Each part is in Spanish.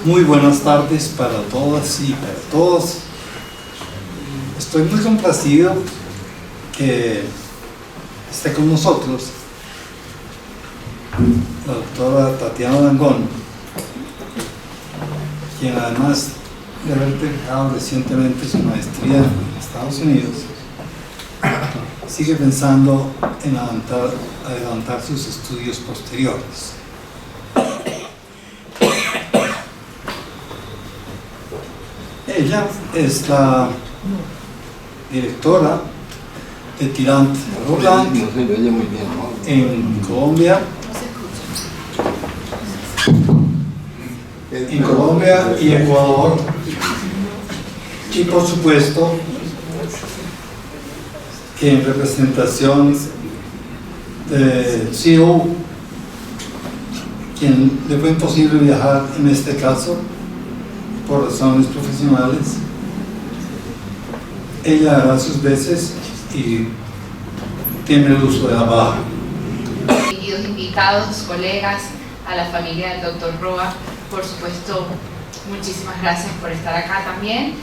Muy buenas tardes para todas y para todos. Estoy muy complacido que esté con nosotros la doctora Tatiana Dangond, quien además de haber dejado recientemente su maestría en Estados Unidos, sigue pensando en adelantar sus estudios posteriores. Ella es la directora de Tirant Robland en Colombia, y Ecuador, y por supuesto que en representación de CEO, quien le fue imposible viajar en este caso por razones profesionales, ella hará sus veces y tiene el uso de la baja. Queridos invitados, colegas, a la familia del Dr. Roa, por supuesto, muchísimas gracias por estar acá también.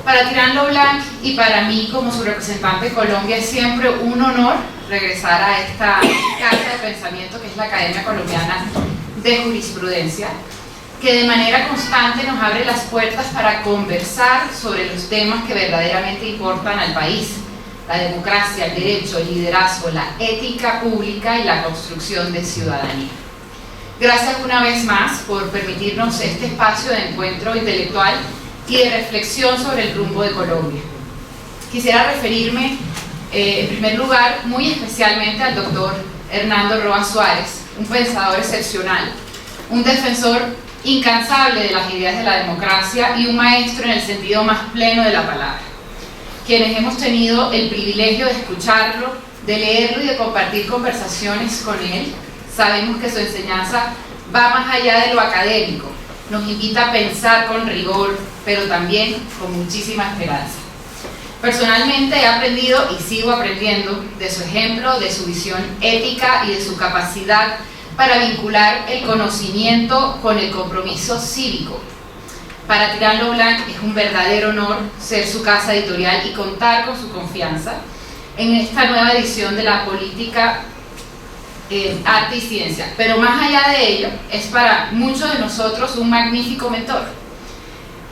Para Tirant Robland y para mí como su representante de Colombia es siempre un honor regresar a esta casa de pensamiento que es la Academia Colombiana de Jurisprudencia, que de manera constante nos abre las puertas para conversar sobre los temas que verdaderamente importan al país: la democracia, el derecho, el liderazgo, la ética pública y la construcción de ciudadanía. Gracias una vez más por permitirnos este espacio de encuentro intelectual y de reflexión sobre el rumbo de Colombia. Quisiera referirme en primer lugar muy especialmente al doctor Hernando Roa Suárez, un pensador excepcional, un defensor incansable de las ideas de la democracia y un maestro en el sentido más pleno de la palabra. Quienes hemos tenido el privilegio de escucharlo, de leerlo y de compartir conversaciones con él, sabemos que su enseñanza va más allá de lo académico, nos invita a pensar con rigor, pero también con muchísima esperanza. Personalmente he aprendido y sigo aprendiendo de su ejemplo, de su visión ética y de su capacidad para vincular el conocimiento con el compromiso cívico. Para Tirant Robland es un verdadero honor ser su casa editorial y contar con su confianza en esta nueva edición de la política arte y ciencia, pero más allá de ello, es para muchos de nosotros un magnífico mentor,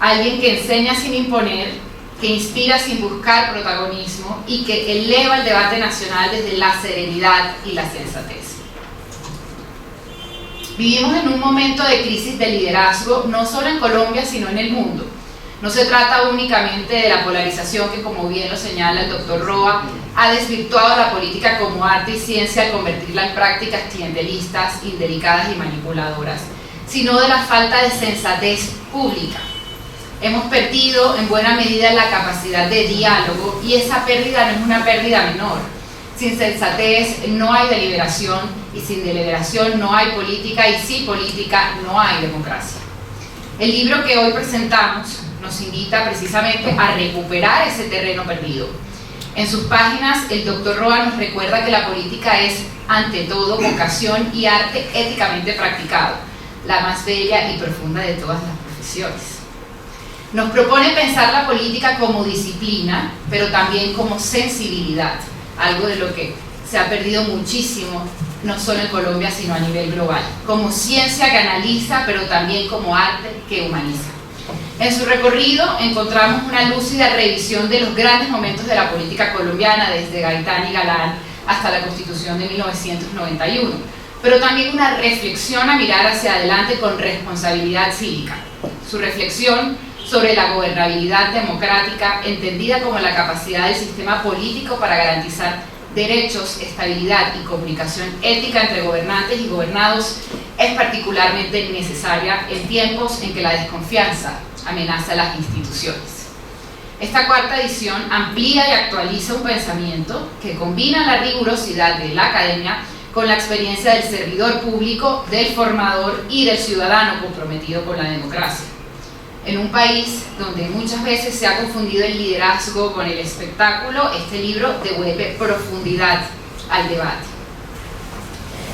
alguien que enseña sin imponer, que inspira sin buscar protagonismo y que eleva el debate nacional desde la serenidad y la sensatez. Vivimos en un momento de crisis de liderazgo, no solo en Colombia, sino en el mundo. No se trata únicamente de la polarización que, como bien lo señala el doctor Roa, ha desvirtuado la política como arte y ciencia al convertirla en prácticas clientelistas, indelicadas y manipuladoras, sino de la falta de sensatez pública. Hemos perdido en buena medida la capacidad de diálogo y esa pérdida no es una pérdida menor. Sin sensatez no hay deliberación y sin deliberación no hay política y sin política no hay democracia. El libro que hoy presentamos nos invita precisamente a recuperar ese terreno perdido. En sus páginas, el doctor Roa nos recuerda que la política es, ante todo, vocación y arte éticamente practicado, la más bella y profunda de todas las profesiones. Nos propone pensar la política como disciplina, pero también como sensibilidad, algo de lo que se ha perdido muchísimo, no solo en Colombia, sino a nivel global, como ciencia que analiza, pero también como arte que humaniza. En su recorrido encontramos una lúcida revisión de los grandes momentos de la política colombiana, desde Gaitán y Galán hasta la Constitución de 1991, pero también una reflexión a mirar hacia adelante con responsabilidad cívica. Su reflexión sobre la gobernabilidad democrática, entendida como la capacidad del sistema político para garantizar derechos, estabilidad y comunicación ética entre gobernantes y gobernados, es particularmente necesaria en tiempos en que la desconfianza amenaza las instituciones. Esta cuarta edición amplía y actualiza un pensamiento que combina la rigurosidad de la academia con la experiencia del servidor público, del formador y del ciudadano comprometido con la democracia. En un país donde muchas veces se ha confundido el liderazgo con el espectáculo, este libro devuelve profundidad al debate.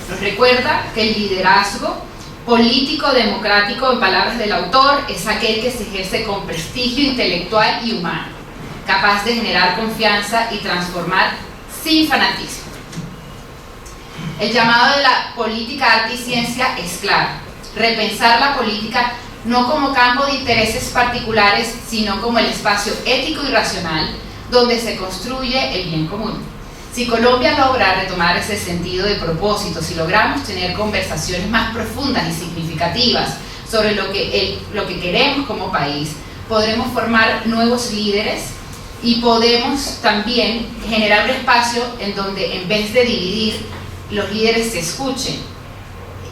Nos recuerda que el liderazgo Político democrático, en palabras del autor, es aquel que se ejerce con prestigio intelectual y humano, capaz de generar confianza y transformar sin fanatismo. El llamado de la política, arte y ciencia es claro: repensar la política no como campo de intereses particulares, sino como el espacio ético y racional donde se construye el bien común. Si Colombia logra retomar ese sentido de propósito, si logramos tener conversaciones más profundas y significativas sobre lo que queremos como país, podremos formar nuevos líderes y podemos también generar un espacio en donde, en vez de dividir, los líderes se escuchen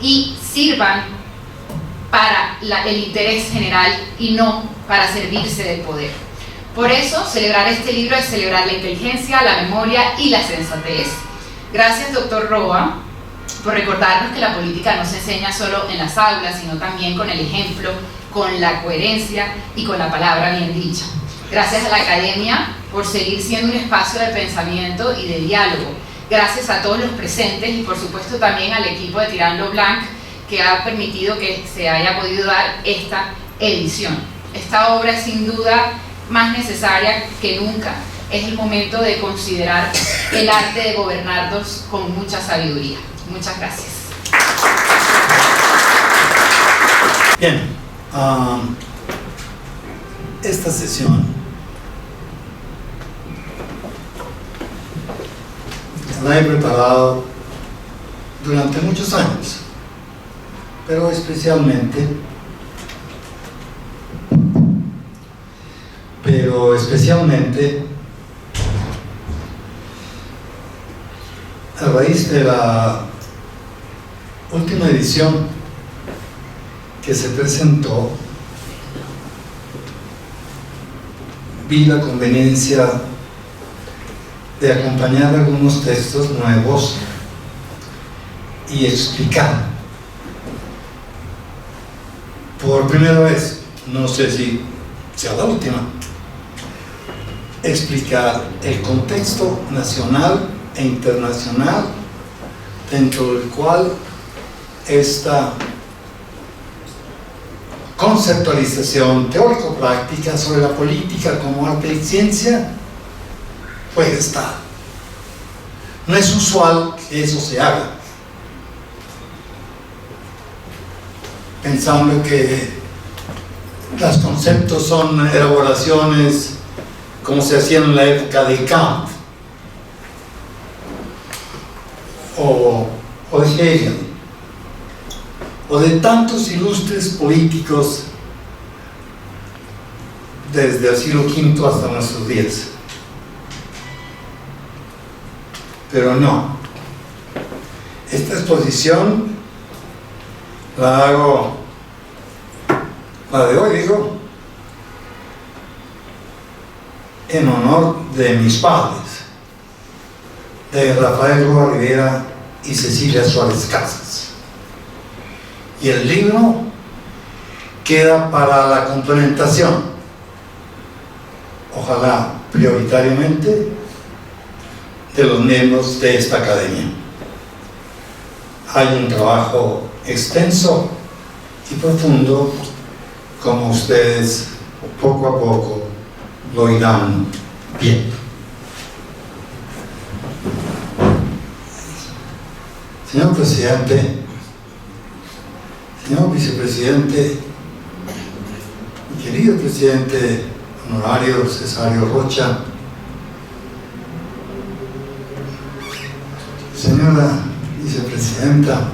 y sirvan para el interés general y no para servirse del poder. Por eso, celebrar este libro es celebrar la inteligencia, la memoria y la sensatez. Gracias, doctor Roa, por recordarnos que la política no se enseña solo en las aulas, sino también con el ejemplo, con la coherencia y con la palabra bien dicha. Gracias a la academia por seguir siendo un espacio de pensamiento y de diálogo. Gracias a todos los presentes y, por supuesto, también al equipo de Tirando Blanc, que ha permitido que se haya podido dar esta edición. Esta obra es sin duda más necesaria que nunca. Es el momento de considerar el arte de gobernarnos con mucha sabiduría. Muchas gracias. Bien, esta sesión la he preparado durante muchos años, pero especialmente a raíz de la última edición que se presentó, vi la conveniencia de acompañar algunos textos nuevos y explicar por primera vez, no sé si sea la última, explicar el contexto nacional e internacional dentro del cual esta conceptualización teórico-práctica sobre la política como arte y ciencia puede estar. No es usual que eso se haga, pensando que los conceptos son elaboraciones como se hacían en la época de Kant o de Hegel o de tantos ilustres políticos desde el siglo V hasta nuestros días. Pero no, esta exposición la hago, la de hoy digo, en honor de mis padres, de Rafael Roa Rivera y Cecilia Suárez Casas. Y el libro queda para la complementación, ojalá prioritariamente, de los miembros de esta academia. Hay un trabajo extenso y profundo, como ustedes poco a poco lo irán viendo. Señor presidente, señor vicepresidente, mi querido presidente honorario Cesario Rocha, señora vicepresidenta,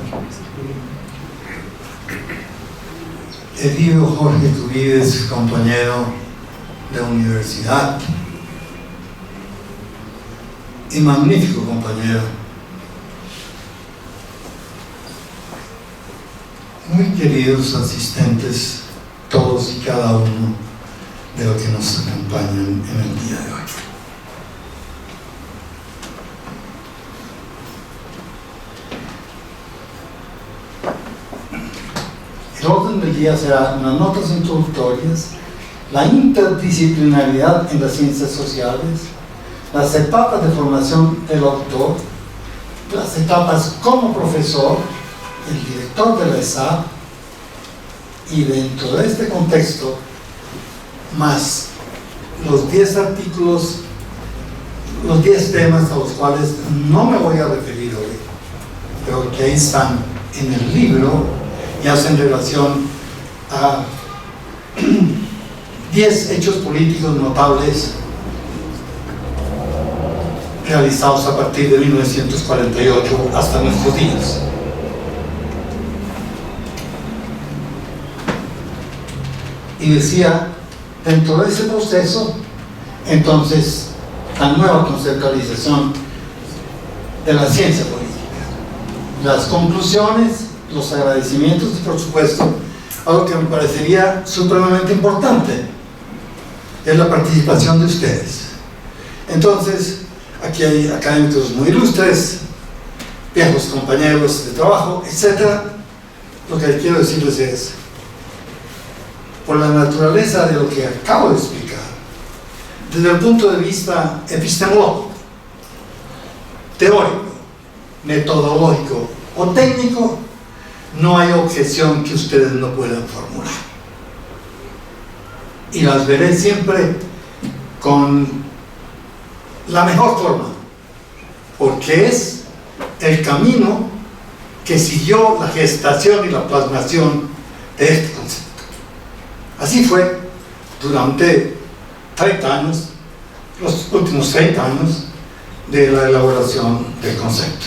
querido Jorge Tuvides, compañero de universidad y magnífico compañero, muy queridos asistentes, todos y cada uno de los que nos acompañan en el día de hoy. El orden del día será unas notas introductorias, la interdisciplinaridad en las ciencias sociales, las etapas de formación del autor, las etapas como profesor, el director de la ESAP Y dentro de este contexto, más los 10 artículos, los 10 temas a los cuales no me voy a referir hoy, pero que ahí están en el libro y hacen relación a 10 hechos políticos notables realizados a partir de 1948 hasta nuestros días. Y decía, dentro de ese proceso, entonces, la nueva conceptualización de la ciencia política, las conclusiones, los agradecimientos y, por supuesto, algo que me parecería supremamente importante es la participación de ustedes. Entonces, aquí hay académicos muy ilustres, viejos compañeros de trabajo, etc. Lo que quiero decirles es, por la naturaleza de lo que acabo de explicar, desde el punto de vista epistemológico, teórico, metodológico o técnico, no hay objeción que ustedes no puedan formular. Y las veré siempre con la mejor forma, porque es el camino que siguió la gestación y la plasmación de este concepto. Así fue durante 30 años, los últimos 30 años de la elaboración del concepto.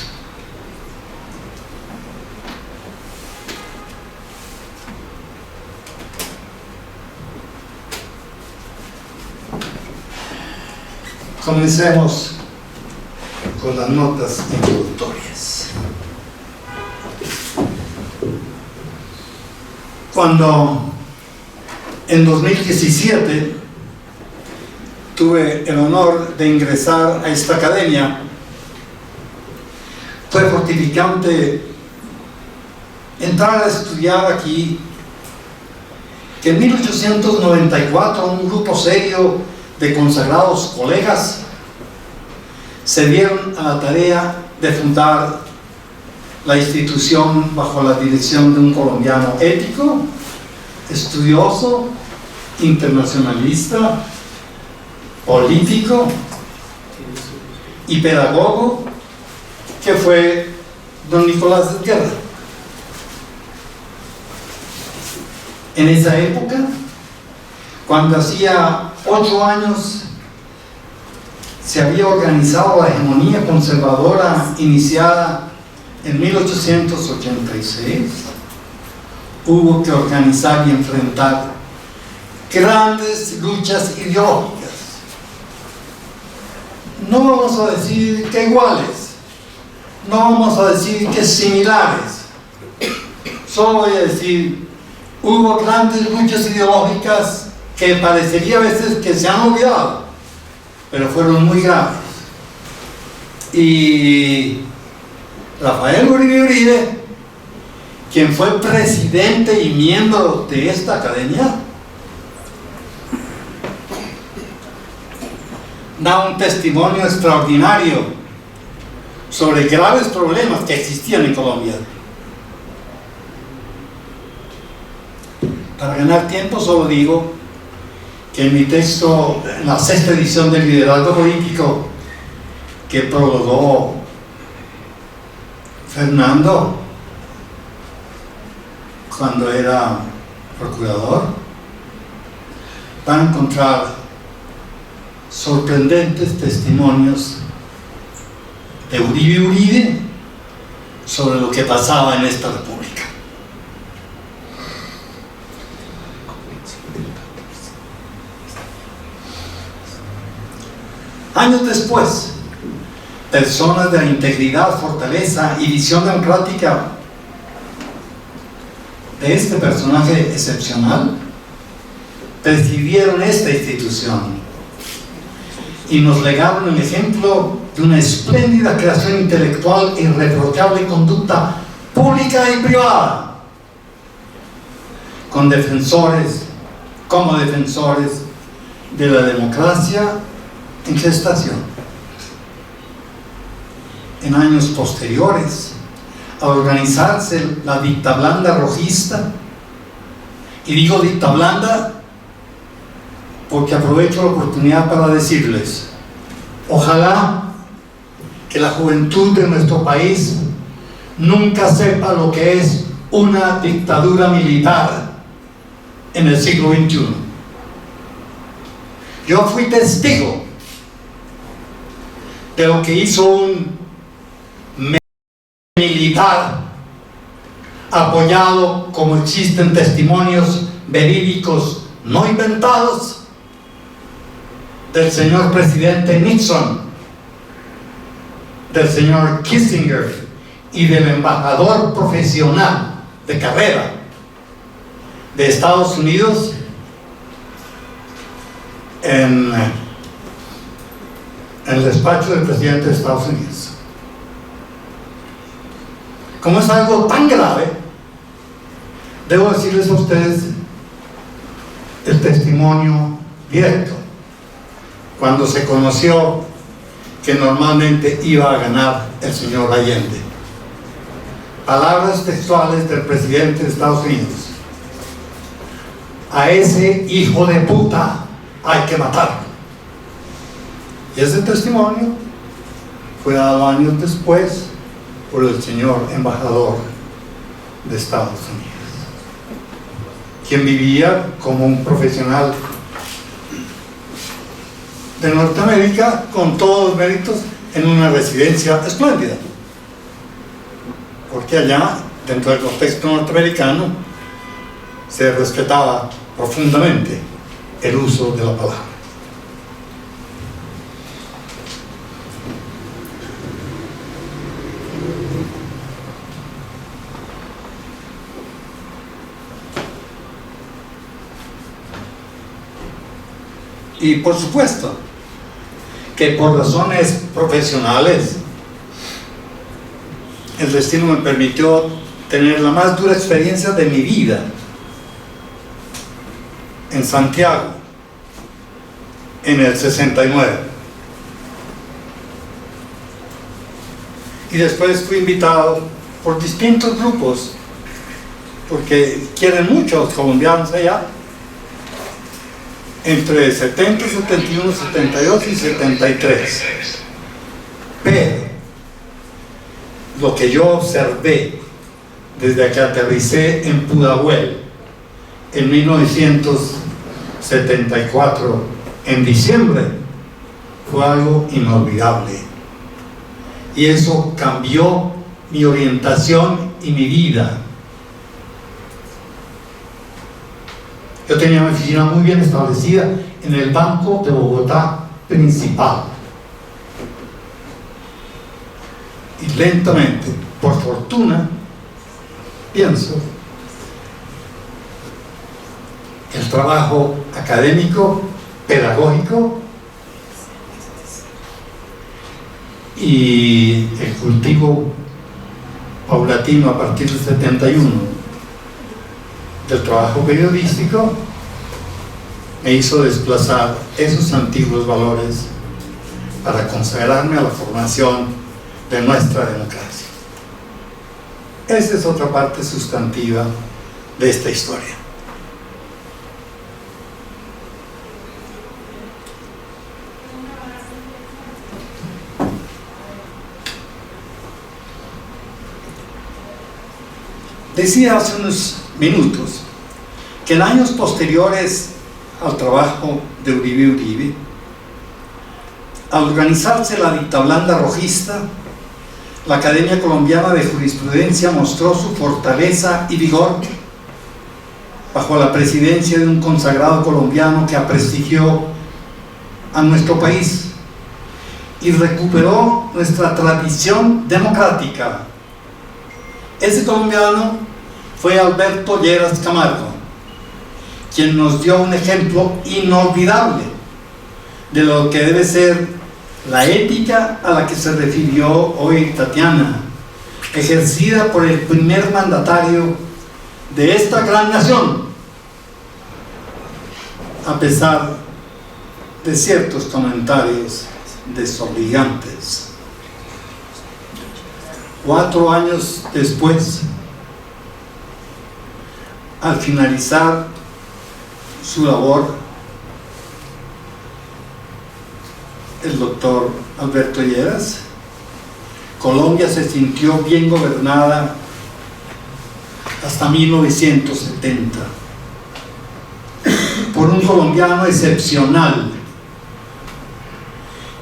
Comencemos con las notas introductorias. Cuando en 2017 tuve el honor de ingresar a esta academia, fue fortificante entrar a estudiar aquí, que en 1894 un grupo serio de consagrados colegas se dieron a la tarea de fundar la institución bajo la dirección de un colombiano ético, estudioso, internacionalista, político y pedagogo, que fue don Nicolás Guerra. En esa época, cuando hacía 8 años se había organizado la hegemonía conservadora iniciada en 1886, hubo que organizar y enfrentar grandes luchas ideológicas. No vamos a decir que iguales, no vamos a decir que similares, solo voy a decir, hubo grandes luchas ideológicas que parecería a veces que se han olvidado, pero fueron muy graves. Y Rafael Uribe Uribe, quien fue presidente y miembro de esta academia, da un testimonio extraordinario sobre graves problemas que existían en Colombia. Para ganar tiempo solo digo que en mi texto, en la 6ª edición del Liderazgo Político que prologó Fernando cuando era procurador, van a encontrar sorprendentes testimonios de Uribe Uribe sobre lo que pasaba en esta república. Años después, personas de la integridad, fortaleza y visión democrática de este personaje excepcional presidieron esta institución y nos legaron el ejemplo de una espléndida creación intelectual e irreprochable conducta pública y privada, como defensores de la democracia en gestación. En años posteriores, al organizarse la dictablanda rojista, Y digo dicta blanda porque aprovecho la oportunidad para decirles, ojalá que la juventud de nuestro país nunca sepa lo que es una dictadura militar en el siglo XXI. Yo fui testigo de lo que hizo un militar apoyado, como existen testimonios verídicos no inventados, del señor presidente Nixon, del señor Kissinger y del embajador profesional de carrera de Estados Unidos en el despacho del presidente de Estados Unidos. Como es algo tan grave, debo decirles a ustedes el testimonio directo cuando se conoció que normalmente iba a ganar el señor Allende. Palabras textuales del presidente de Estados Unidos: a ese hijo de puta hay que matarlo. Y ese testimonio fue dado años después por el señor embajador de Estados Unidos, quien vivía como un profesional de Norteamérica con todos los méritos en una residencia espléndida, porque allá, dentro del contexto norteamericano, se respetaba profundamente el uso de la palabra. Y por supuesto que por razones profesionales el destino me permitió tener la más dura experiencia de mi vida en Santiago en el 69, y después fui invitado por distintos grupos porque quieren mucho a los colombianos allá, entre 70, 71, 72 y 73. Pero lo que yo observé desde que aterricé en Pudahuel en 1974, en diciembre, fue algo inolvidable. Y eso cambió mi orientación y mi vida. Yo tenía mi oficina muy bien establecida en el Banco de Bogotá principal. Y lentamente, por fortuna, pienso, el trabajo académico, pedagógico y el cultivo paulatino a partir del 71 del trabajo periodístico me hizo desplazar esos antiguos valores para consagrarme a la formación de nuestra democracia. Esa es otra parte sustantiva de esta historia. Decía hace unos minutos que en años posteriores al trabajo de Uribe, al organizarse la dictablanda rojista, la Academia Colombiana de Jurisprudencia mostró su fortaleza y vigor bajo la presidencia de un consagrado colombiano que aprestigió a nuestro país y recuperó nuestra tradición democrática. Ese colombiano fue Alberto Lleras Camargo, quien nos dio un ejemplo inolvidable de lo que debe ser la ética a la que se refirió hoy Tatiana, ejercida por el primer mandatario de esta gran nación, a pesar de ciertos comentarios desobligantes. 4 años después, al finalizar su labor el doctor Alberto Lleras. Colombia se sintió bien gobernada hasta 1970 por un colombiano excepcional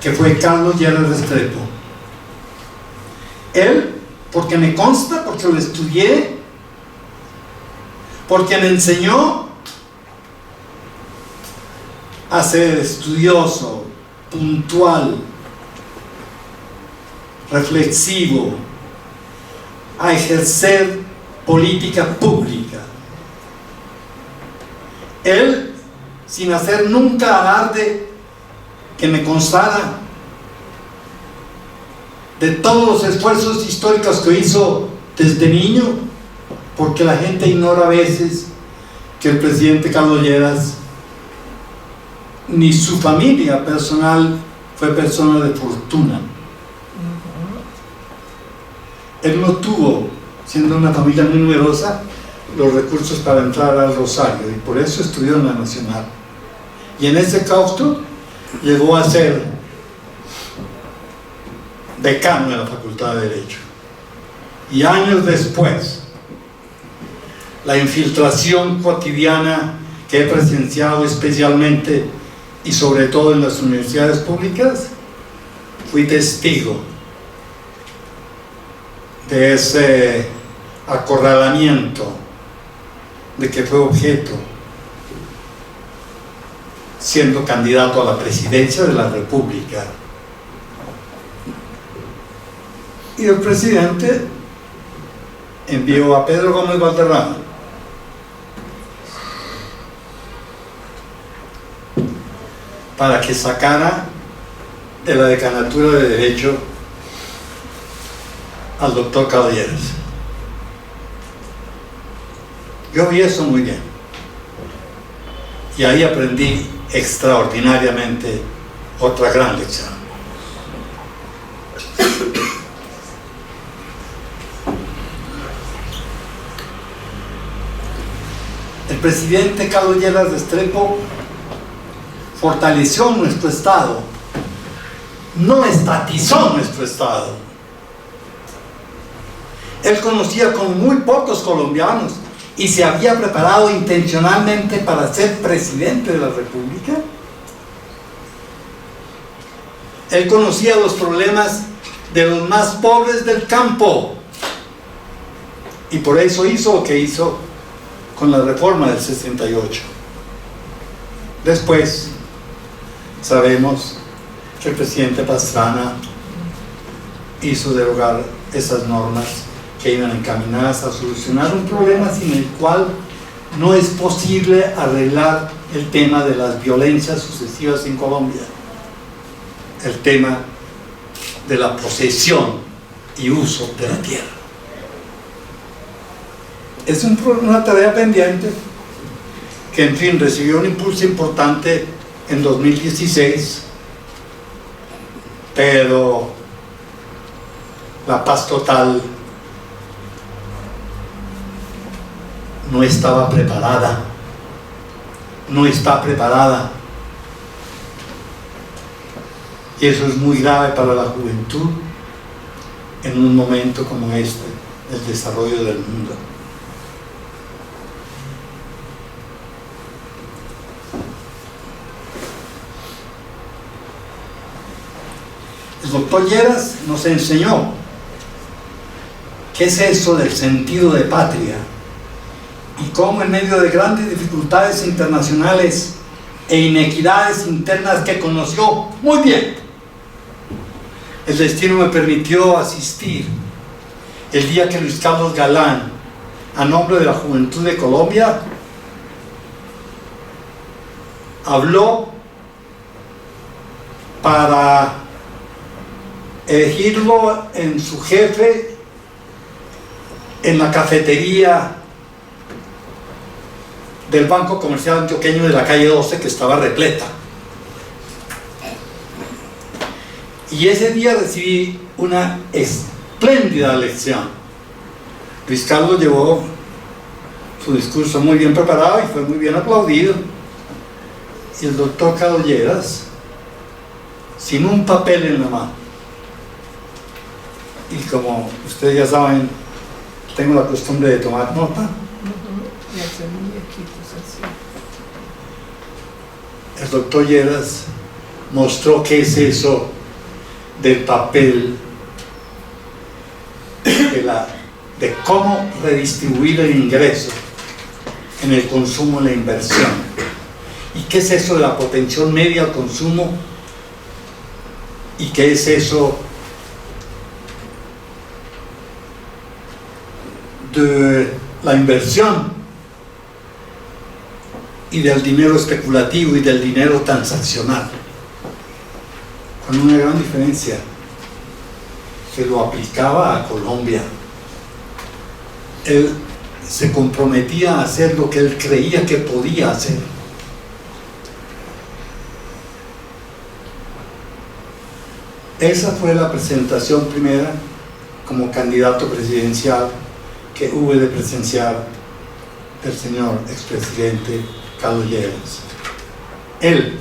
que fue Carlos Lleras Restrepo. Él, porque me consta, porque lo estudié, porque me enseñó a ser estudioso, puntual, reflexivo, a ejercer política pública. Él, sin hacer nunca alarde, que me constara de todos los esfuerzos históricos que hizo desde niño, porque la gente ignora a veces que el presidente Carlos Lleras ni su familia personal fue persona de fortuna. Él no tuvo, siendo una familia muy numerosa, los recursos para entrar al Rosario, y por eso estudió en la Nacional. Y en ese claustro llegó a ser decano de la Facultad de Derecho. Y años después, la infiltración cotidiana que he presenciado especialmente y sobre todo en las universidades públicas, fui testigo de ese acorralamiento de que fue objeto siendo candidato a la presidencia de la República. Y el presidente envió a Pedro Gómez Valderrama para que sacara de la decanatura de Derecho al doctor Carlos Lleras. Yo vi eso muy bien, y ahí aprendí extraordinariamente otra gran lección. El presidente Carlos Lleras Restrepo fortaleció nuestro Estado, no estatizó nuestro Estado. Él conocía con muy pocos colombianos y se había preparado intencionalmente para ser presidente de la República. Él conocía los problemas de los más pobres del campo, y por eso hizo lo que hizo con la reforma del 68. Después sabemos que el presidente Pastrana hizo derogar esas normas que iban encaminadas a solucionar un problema sin el cual no es posible arreglar el tema de las violencias sucesivas en Colombia, el tema de la posesión y uso de la tierra. Es una tarea pendiente que, en fin, recibió un impulso importante en 2016, pero la paz total no estaba preparada, no está preparada, y eso es muy grave para la juventud en un momento como este, el desarrollo del mundo. El doctor Lleras nos enseñó qué es eso del sentido de patria, y cómo en medio de grandes dificultades internacionales e inequidades internas que conoció muy bien, el destino me permitió asistir el día que Luis Carlos Galán, a nombre de la Juventud de Colombia, habló para elegirlo en su jefe en la cafetería del Banco Comercial Antioqueño de la calle 12, que estaba repleta. Y ese día recibí una espléndida lección. Luis Carlos llevó su discurso muy bien preparado y fue muy bien aplaudido. y el doctor Carlos Lleras, sin un papel en la mano. Y como ustedes ya saben, tengo la costumbre de tomar nota. El doctor Lleras mostró qué es eso del papel, de cómo redistribuir el ingreso en el consumo y la inversión. ¿Y qué es eso de la potencial media al consumo? ¿Y qué es eso de la inversión y del dinero especulativo y del dinero transaccional? Con una gran diferencia, que lo aplicaba a Colombia. Él se comprometía a hacer lo que él creía que podía hacer. Esa fue la presentación primera como candidato presidencial que hube de presenciar del señor expresidente Carlos Lleras. Él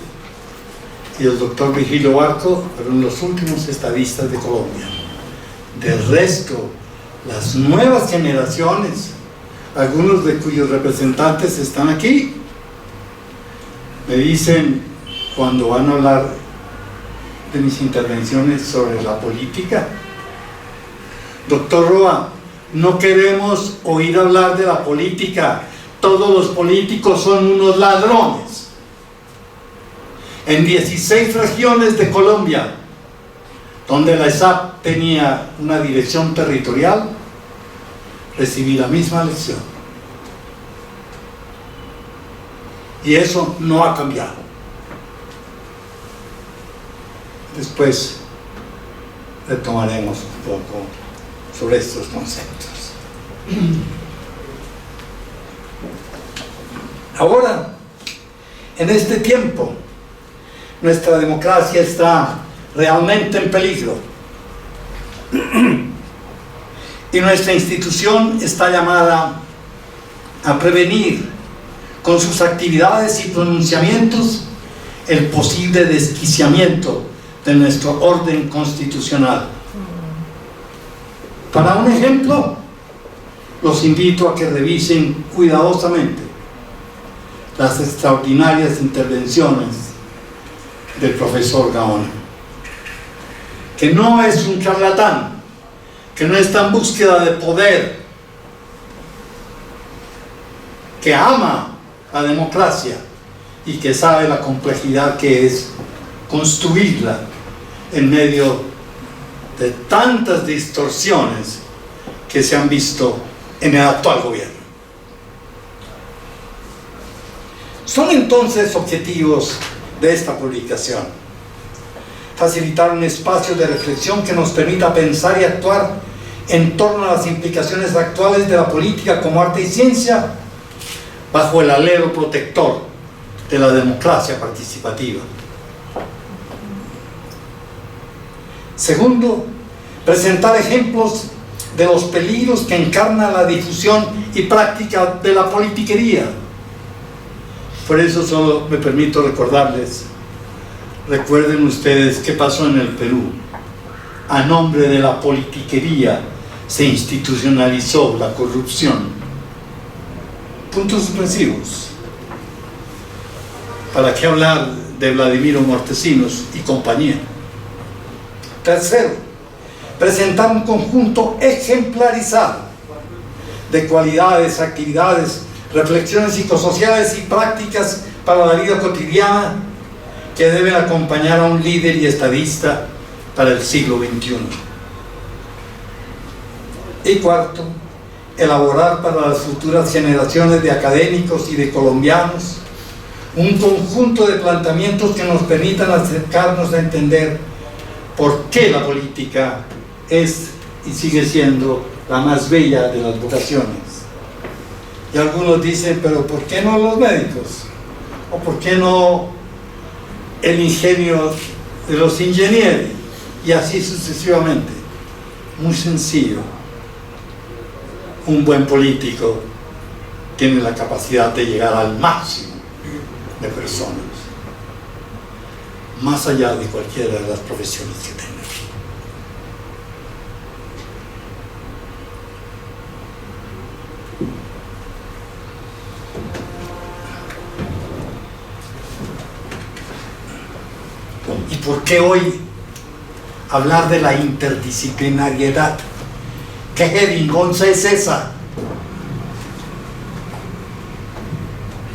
y el doctor Vigilio Barco fueron los últimos estadistas de Colombia. Del resto, las nuevas generaciones, algunos de cuyos representantes están aquí, me dicen cuando van a hablar de mis intervenciones sobre la política: doctor Roa, no queremos oír hablar de la política, todos los políticos son unos ladrones. En 16 regiones de Colombia, donde la ESAP tenía una dirección territorial, recibí la misma lección. Y eso no ha cambiado. Después retomaremos un poco sobre estos conceptos. Ahora, en este tiempo, nuestra democracia está realmente en peligro y nuestra institución está llamada a prevenir con sus actividades y pronunciamientos el posible desquiciamiento de nuestro orden constitucional. Para un ejemplo, los invito a que revisen cuidadosamente las extraordinarias intervenciones del profesor Gaona, que no es un charlatán, que no está en búsqueda de poder, que ama la democracia y que sabe la complejidad que es construirla en medio de tantas distorsiones que se han visto en el actual gobierno. Son entonces objetivos de esta publicación: facilitar un espacio de reflexión que nos permita pensar y actuar en torno a las implicaciones actuales de la política como arte y ciencia bajo el alero protector de la democracia participativa. Segundo, presentar ejemplos de los peligros que encarna la difusión y práctica de la politiquería. Por eso solo me permito recordarles, recuerden ustedes qué pasó en el Perú. A nombre de la politiquería se institucionalizó la corrupción. Puntos suspensivos. ¿Para qué hablar de Vladimiro Montesinos y compañía? Tercero, presentar un conjunto ejemplarizado de cualidades, actividades, reflexiones psicosociales y prácticas para la vida cotidiana que deben acompañar a un líder y estadista para el siglo XXI. Y cuarto, elaborar para las futuras generaciones de académicos y de colombianos un conjunto de planteamientos que nos permitan acercarnos a entender por qué la política es y sigue siendo la más bella de las vocaciones. Y algunos dicen, pero ¿por qué no los médicos? ¿O por qué no el ingenio de los ingenieros? Y así sucesivamente. Muy sencillo. Un buen político tiene la capacidad de llegar al máximo de personas. más allá de cualquiera de las profesiones que tenga. ¿Y por qué hoy hablar de la interdisciplinariedad? ¿Qué jeringonza es esa?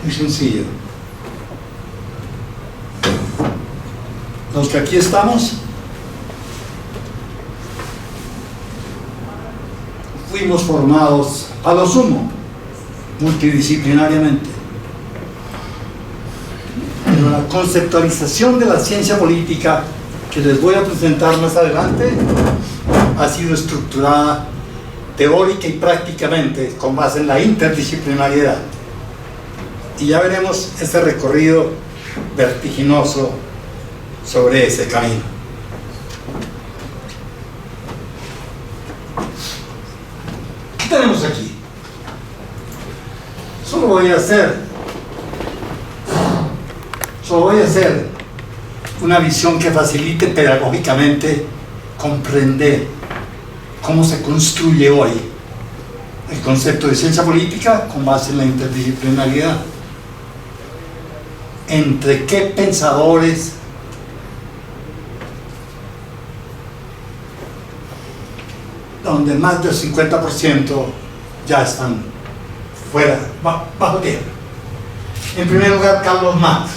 Muy sencillo. Los que aquí estamos fuimos formados a lo sumo multidisciplinariamente, pero la conceptualización de la ciencia política que les voy a presentar más adelante ha sido estructurada teórica y prácticamente con base en la interdisciplinariedad, y ya veremos ese recorrido vertiginoso sobre ese camino. ¿Qué tenemos aquí? Solo voy a hacer una visión que facilite pedagógicamente comprender cómo se construye hoy el concepto de ciencia política con base en la interdisciplinariedad. Entre qué pensadores donde más del 50% ya están fuera, bajo tierra. En primer lugar, Carlos Marx.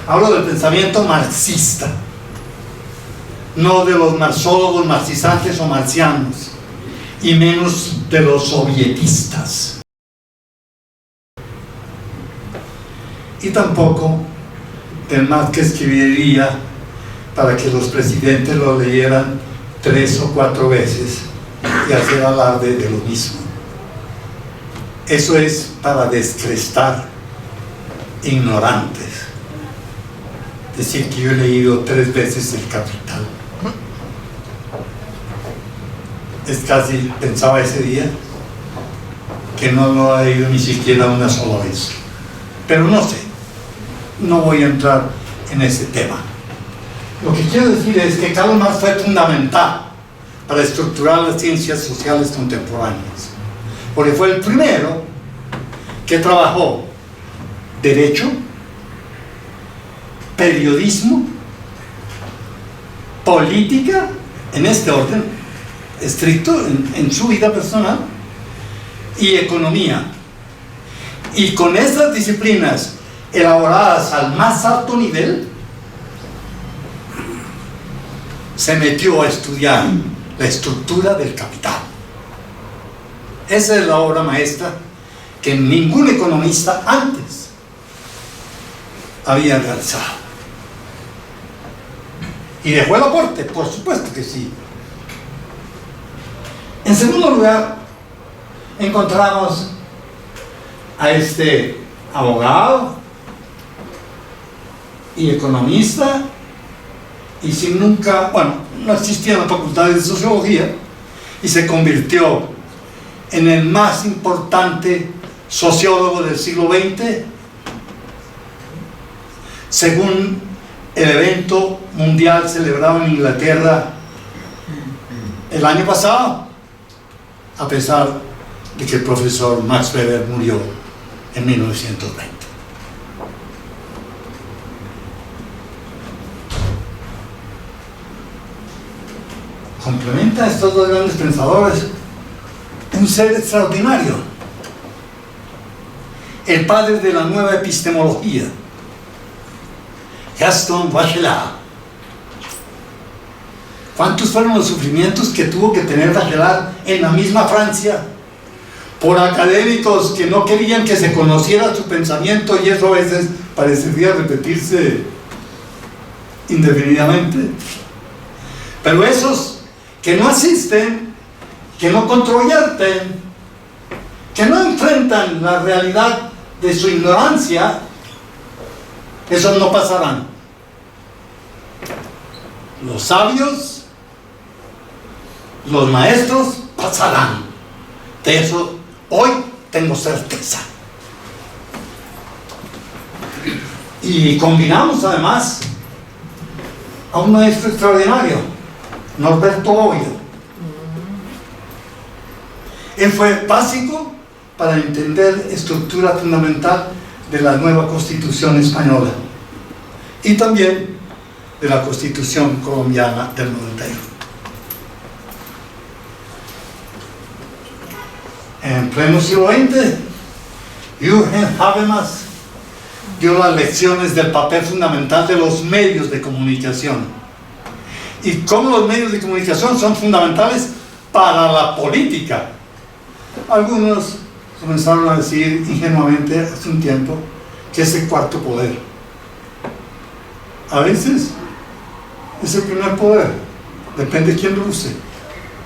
Hablo del pensamiento marxista, no de los marxólogos, marxizantes o marxianos, y menos de los sovietistas. Y tampoco del Marx que escribiría para que los presidentes lo leyeran 3 o 4 veces y hacer alarde de lo mismo. Eso es para descrestar ignorantes. Decir que yo he leído 3 veces El Capital. Es casi, pensaba ese día, que no lo he leído ni siquiera una sola vez. Pero no sé, no voy a entrar en ese tema. Lo que quiero decir es que Karl Marx fue fundamental para estructurar las ciencias sociales contemporáneas, porque fue el primero que trabajó derecho, periodismo, política, en este orden estricto en su vida personal, y economía. Y con estas disciplinas elaboradas al más alto nivel, se metió a estudiar la estructura del capital. Esa es la obra maestra que ningún economista antes había realizado. ¿Y dejó el aporte? Por supuesto que sí. En segundo lugar, encontramos a este abogado y economista, y sin nunca, bueno, no existía la facultad de sociología, y se convirtió en el más importante sociólogo del siglo XX, según el evento mundial celebrado en Inglaterra el año pasado, a pesar de que el profesor Max Weber murió en 1920. Complementa a estos dos grandes pensadores un ser extraordinario, el padre de la nueva epistemología, Gaston Bachelard. ¿Cuántos fueron los sufrimientos que tuvo que tener Bachelard en la misma Francia por académicos que no querían que se conociera su pensamiento, y eso a veces parecería repetirse indefinidamente? Pero esos que no asisten, que no controvierten, que no enfrentan la realidad de su ignorancia, esos no pasarán. Los sabios, los maestros pasarán. De eso hoy tengo certeza. Y combinamos además a un maestro extraordinario, Norberto Bobbio. Él fue básico para entender la estructura fundamental de la nueva Constitución española y también de la Constitución colombiana del 91. En pleno siglo XX, Jürgen Habermas dio las lecciones del papel fundamental de los medios de comunicación y cómo los medios de comunicación son fundamentales para la política. Algunos comenzaron a decir ingenuamente hace un tiempo que es el cuarto poder. A veces es el primer poder, depende de quién lo use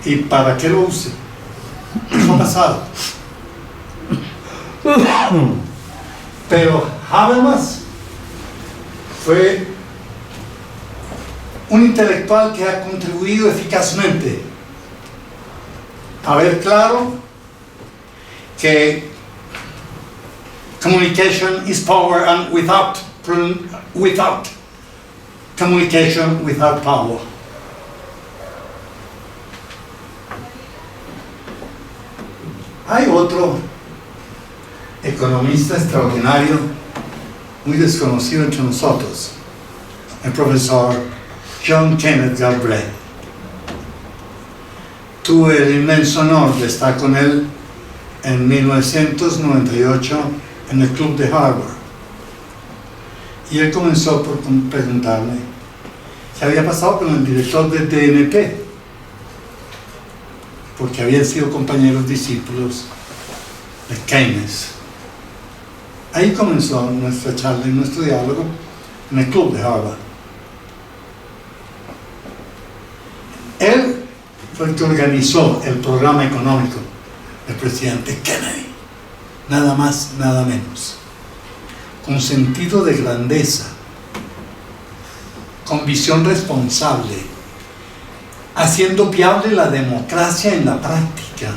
y para qué lo use. Eso ha pasado. Pero Habermas fue un intelectual que ha contribuido eficazmente a ver claro que communication is power, and without communication, without power. Hay otro economista extraordinario, muy desconocido entre nosotros, el profesor John Kenneth Galbraith. Tuve el inmenso honor de estar con él en 1998 en el Club de Harvard. Y él comenzó por preguntarme qué había pasado con el director del DNP, porque habían sido compañeros discípulos de Keynes. Ahí comenzó nuestra charla y nuestro diálogo en el Club de Harvard. Él fue el que organizó el programa económico del presidente Kennedy, nada más, nada menos, con sentido de grandeza, con visión responsable, haciendo viable la democracia en la práctica,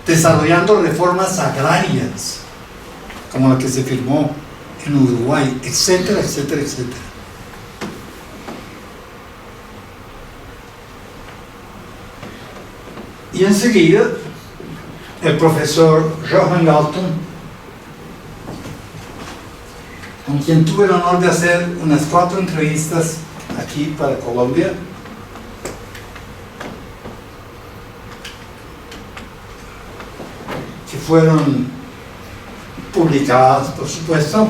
desarrollando reformas agrarias, como la que se firmó en Uruguay, etcétera, etcétera, etcétera. Y enseguida, el profesor Johan Galton, con quien tuve el honor de hacer unas 4 entrevistas aquí para Colombia, que fueron publicadas, por supuesto,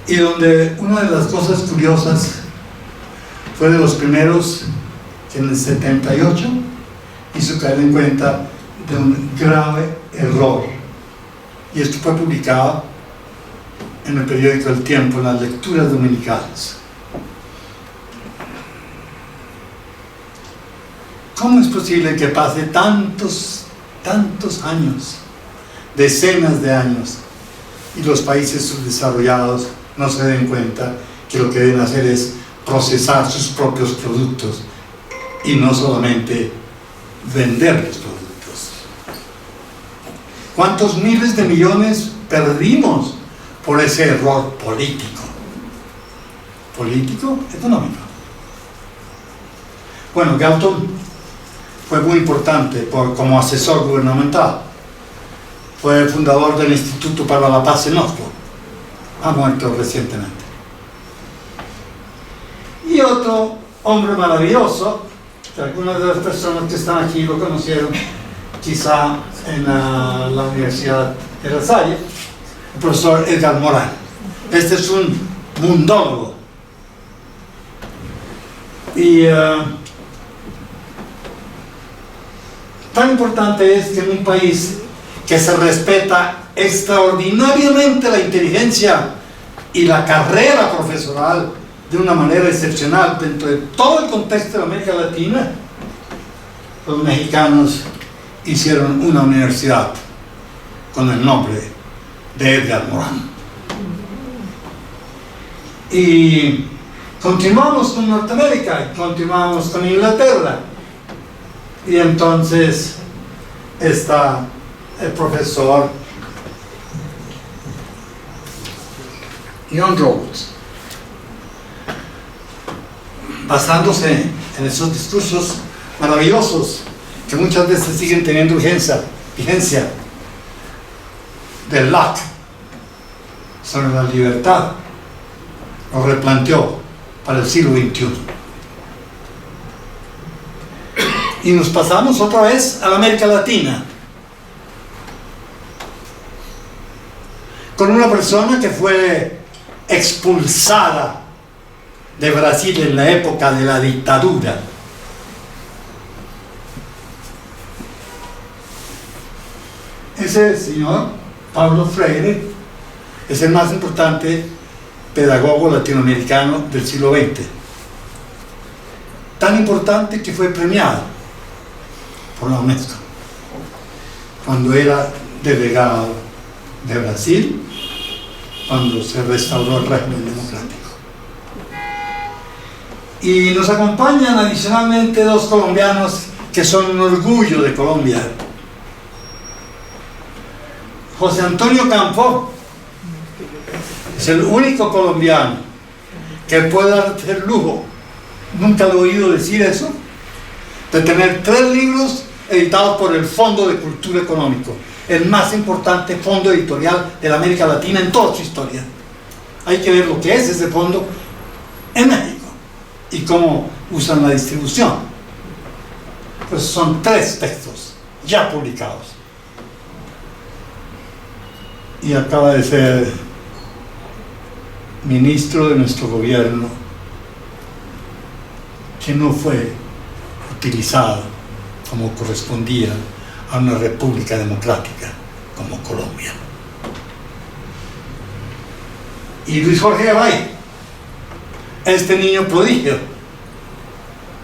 y donde una de las cosas curiosas fue de los primeros que en el 78 hizo caer en cuenta de un grave error, y esto fue publicado en el periódico El Tiempo, en las lecturas dominicales. ¿Cómo es posible que pase tantos años, decenas de años, y los países subdesarrollados no se den cuenta que lo que deben hacer es procesar sus propios productos y no solamente vender los productos? ¿Cuántos miles de millones perdimos por ese error político? ¿Político? Económico. Bueno, Galton fue muy importante como asesor gubernamental. Fue el fundador del Instituto para la Paz en Oslo. Ha muerto recientemente. Y otro hombre maravilloso, que algunas de las personas que están aquí lo conocieron, quizá en la Universidad de La Salle, el profesor Edgar Morin. Este es un mundólogo. Y tan importante es que en un país que se respeta extraordinariamente la inteligencia y la carrera profesional de una manera excepcional dentro de todo el contexto de América Latina, los mexicanos hicieron una universidad con el nombre de Edgar Morin. Y continuamos con Norteamérica, continuamos con Inglaterra, y entonces está el profesor John Rawls. basándose en esos discursos maravillosos que muchas veces siguen teniendo vigencia del Locke sobre la libertad, lo replanteó para el siglo XXI. Y nos pasamos otra vez a la América Latina, con una persona que fue expulsada de Brasil en la época de la dictadura. Ese señor, Paulo Freire, es el más importante pedagogo latinoamericano del siglo XX. Tan importante que fue premiado por la UNESCO cuando era delegado de Brasil, cuando se restauró el régimen democrático. Y nos acompañan adicionalmente dos colombianos que son un orgullo de Colombia. José Antonio Campo es el único colombiano que puede darse el lujo, nunca lo he oído decir eso, de tener 3 libros editados por el Fondo de Cultura Económico, el más importante fondo editorial de la América Latina en toda su historia. Hay que ver lo que es ese fondo en México y cómo usan la distribución. Pues son 3 textos ya publicados. Y acaba de ser ministro de nuestro gobierno, que no fue utilizado como correspondía a una república democrática como Colombia. Y Luis Jorge Garay, este niño prodigio,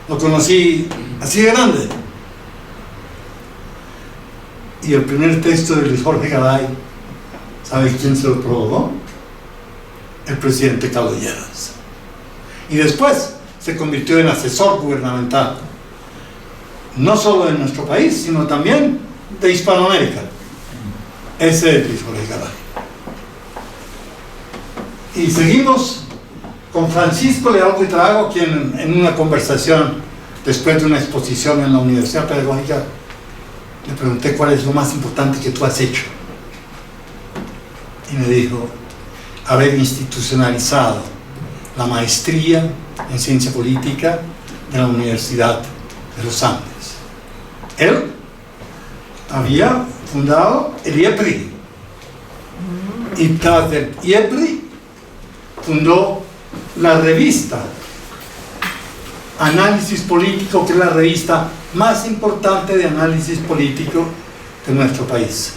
lo conocí así de grande. Y el primer texto de Luis Jorge Garay, ¿sabe quién se lo probó? El presidente Carlos Lleras. Y después se convirtió en asesor gubernamental, no solo de nuestro país, sino también de Hispanoamérica. Ese es Luis Jorge Garay. Y seguimos con Francisco Leal Buitrago, quien en una conversación después de una exposición en la Universidad Pedagógica le pregunté cuál es lo más importante que tú has hecho. Y me dijo, haber institucionalizado la maestría en ciencia política de la Universidad de los Andes. Él había fundado el IEPRI, y tras el IEPRI fundó la revista Análisis Político, que es la revista más importante de análisis político de nuestro país.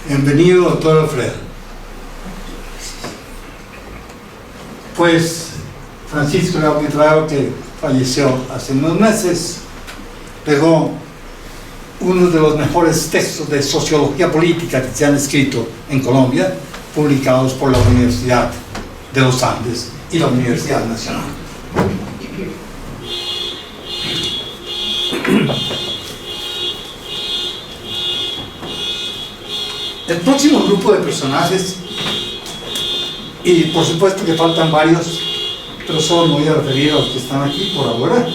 Bienvenido, doctor Alfredo. Pues Francisco Leal Buitrago, que falleció hace unos meses, dejó uno de los mejores textos de sociología política que se han escrito en Colombia, publicados por la Universidad de los Andes y la Universidad Nacional. El próximo grupo de personajes, y por supuesto que faltan varios, pero solo me voy a referir a los que están aquí por ahora.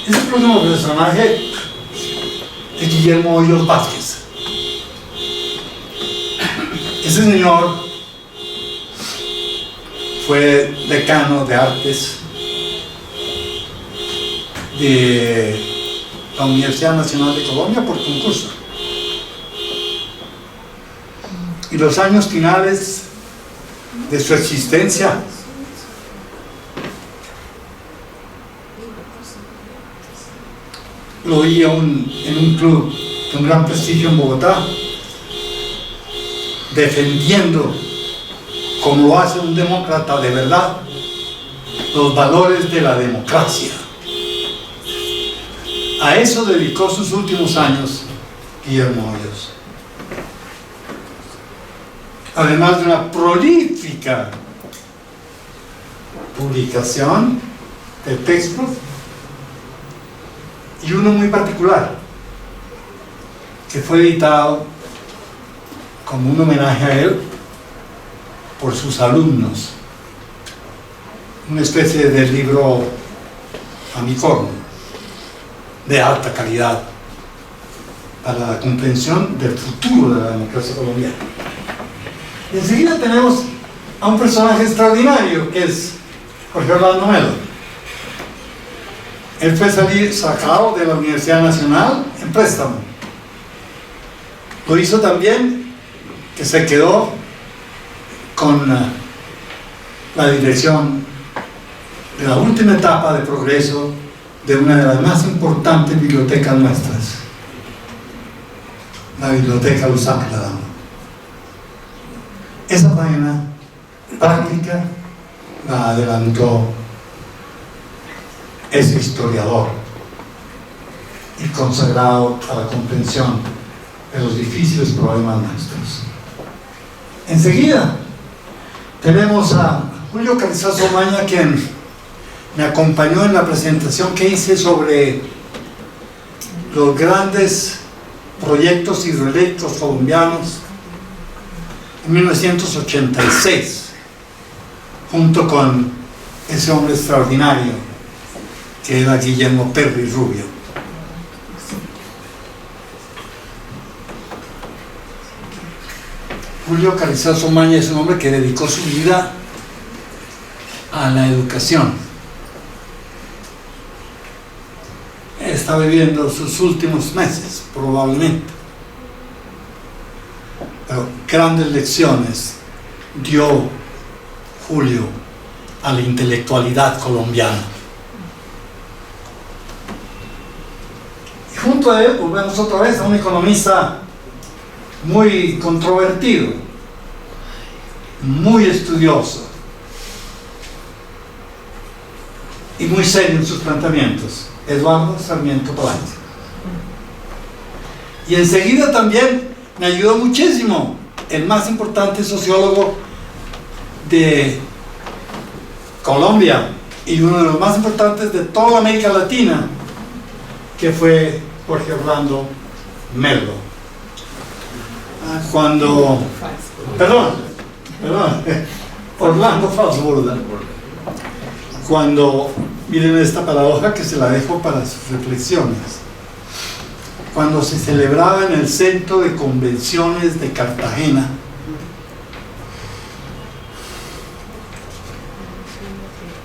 Este próximo personaje es Guillermo Hoyos Vázquez. Ese señor fue decano de artes de la Universidad Nacional de Colombia por concurso. Y los años finales de su existencia lo oí en un club de un gran prestigio en Bogotá, defendiendo, como lo hace un demócrata de verdad, los valores de la democracia. A eso dedicó sus últimos años Guillermo Hoyos. además de una prolífica publicación de textos, y uno muy particular, que fue editado como un homenaje a él por sus alumnos, una especie de libro amicorno de alta calidad para la comprensión del futuro de la democracia colombiana. Y enseguida tenemos a un personaje extraordinario, que es Jorge Orlando Melo. Él fue sacado de la Universidad Nacional en préstamo. Lo hizo también que se quedó con la dirección de la última etapa de progreso de una de las más importantes bibliotecas nuestras, la Biblioteca Los Ángeles. Esa faena práctica la adelantó ese historiador y consagrado a la comprensión de los difíciles problemas nuestros. Enseguida tenemos a Julio Carrizazo Omaña, quien me acompañó en la presentación que hice sobre los grandes proyectos hidroeléctricos colombianos en 1986, junto con ese hombre extraordinario que era Guillermo Perry Rubio. Julio Carrizazo Omaña es un hombre que dedicó su vida a la educación. Está viviendo sus últimos meses, probablemente. Pero grandes lecciones dio Julio a la intelectualidad colombiana. Y junto a él volvemos otra vez a un economista muy controvertido, muy estudioso y muy serio en sus planteamientos, Eduardo Sarmiento Palacio. Y enseguida también me ayudó muchísimo el más importante sociólogo de Colombia y uno de los más importantes de toda América Latina, que fue Jorge Orlando Melo. Orlando Falsburda. Cuando, miren esta paradoja que se la dejo para sus reflexiones, cuando se celebraba en el Centro de Convenciones de Cartagena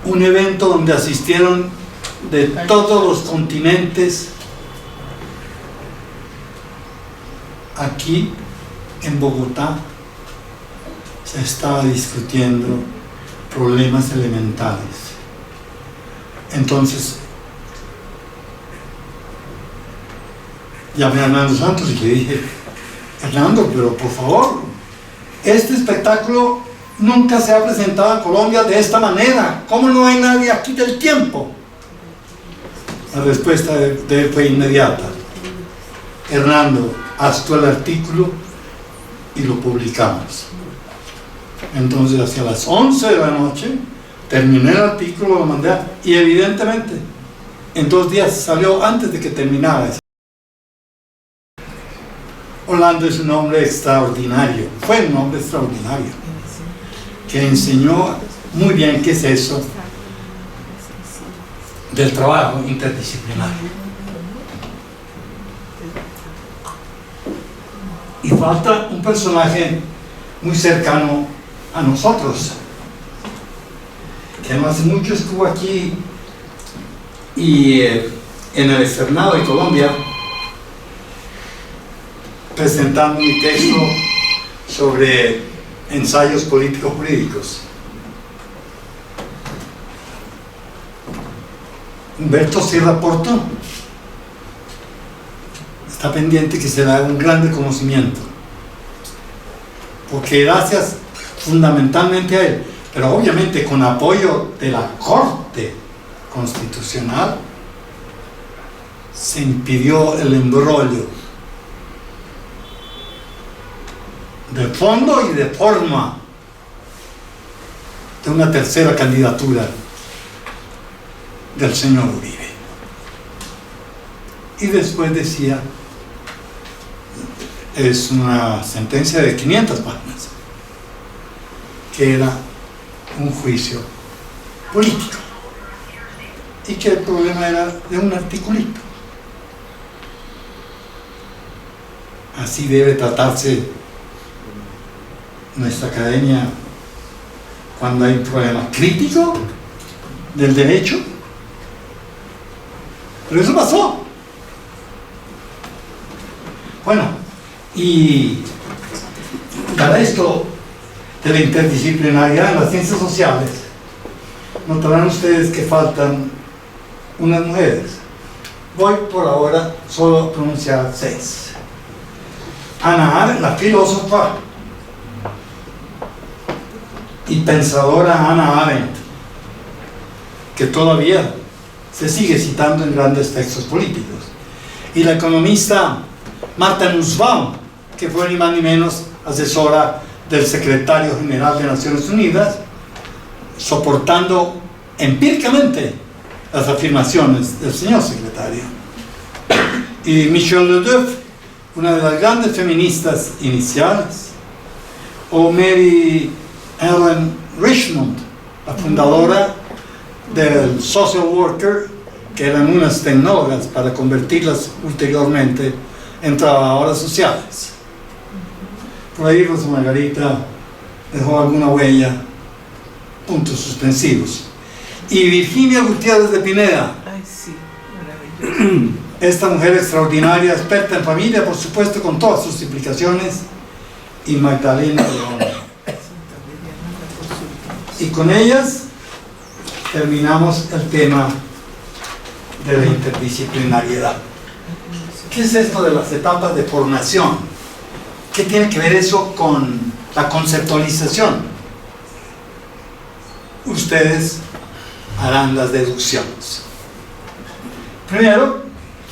un evento donde asistieron de todos los continentes, aquí en Bogotá se estaba discutiendo problemas elementales. Entonces llamé a Hernando Santos y le dije: Hernando, pero por favor, este espectáculo nunca se ha presentado en Colombia de esta manera. ¿Cómo no hay nadie aquí del tiempo? La respuesta de él fue inmediata: Hernando, haz tú el artículo y lo publicamos. Entonces, hacia las 11 de la noche terminé el artículo, lo mandé y evidentemente en 2 días salió antes de que terminara. Orlando es un hombre extraordinario, fue un hombre extraordinario, que enseñó muy bien qué es eso del trabajo interdisciplinario. Y falta un personaje muy cercano a nosotros, que no hace mucho estuvo aquí y en el externado de Colombia presentando mi texto sobre ensayos políticos jurídicos. Humberto Sierra Porto está pendiente que se le haga un gran reconocimiento, porque gracias fundamentalmente a él, pero obviamente con apoyo de la Corte Constitucional, se impidió el embrollo de fondo y de forma de una tercera candidatura del señor Uribe. Y después decía, es una sentencia de 500 páginas, que era un juicio político y que el problema era de un articulito. Así debe tratarse nuestra academia cuando hay un problema crítico del derecho. Pero eso pasó. Bueno, y para esto de la interdisciplinariedad en las ciencias sociales, notarán ustedes que faltan unas mujeres. Voy por ahora solo a pronunciar 6. Hannah Arendt, la filósofa y pensadora Hannah Arendt, que todavía se sigue citando en grandes textos políticos, y la economista Martha Nussbaum, que fue ni más ni menos asesora del secretario general de Naciones Unidas, soportando empíricamente las afirmaciones del señor secretario. Y Michelle Ledoux, una de las grandes feministas iniciales, o Mary Ellen Richmond, la fundadora del Social Worker, que eran unas tecnólogas para convertirlas ulteriormente en trabajadoras sociales. Por ahí Rosa Margarita dejó alguna huella, puntos suspensivos. Y Virginia Gutiérrez de Pineda, Ay, sí, maravilloso. esta mujer extraordinaria, experta en familia, por supuesto, con todas sus implicaciones, y Magdalena León. Y con ellas terminamos el tema de la interdisciplinariedad. ¿Qué es esto de las etapas de formación? ¿Qué tiene que ver eso con la conceptualización? Ustedes harán las deducciones. Primero,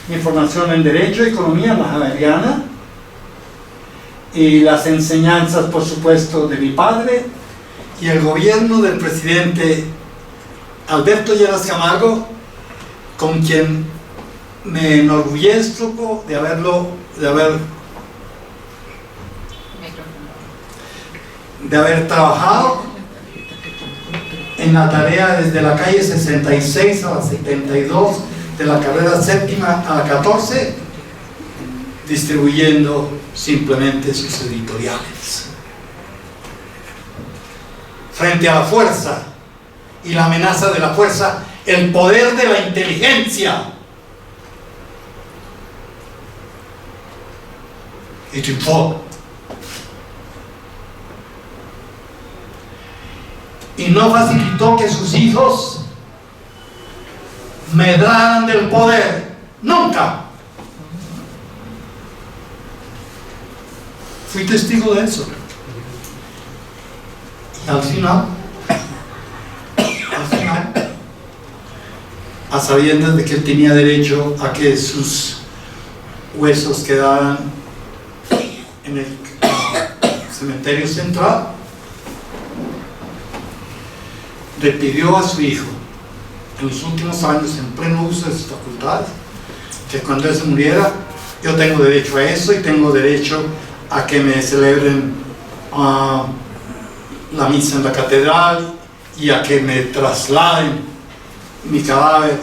mi formación en Derecho y Economía Javeriana, y las enseñanzas, por supuesto, de mi padre y el gobierno del presidente Alberto Lleras Camargo, con quien me enorgullezco de haber trabajado en la tarea desde la calle 66 a la 72, de la carrera séptima a la 14, distribuyendo simplemente sus editoriales. Frente a la fuerza y la amenaza de la fuerza, el poder de la inteligencia. Y triunfó. Y no facilitó que sus hijos medraran del poder. Nunca. Fui testigo de eso. Y al final, a sabiendas de que él tenía derecho a que sus huesos quedaran en el cementerio central, le pidió a su hijo, en los últimos años, en pleno uso de sus facultades, que cuando él se muriera, yo tengo derecho a eso y tengo derecho a que me celebren la misa en la catedral y a que me trasladen mi cadáver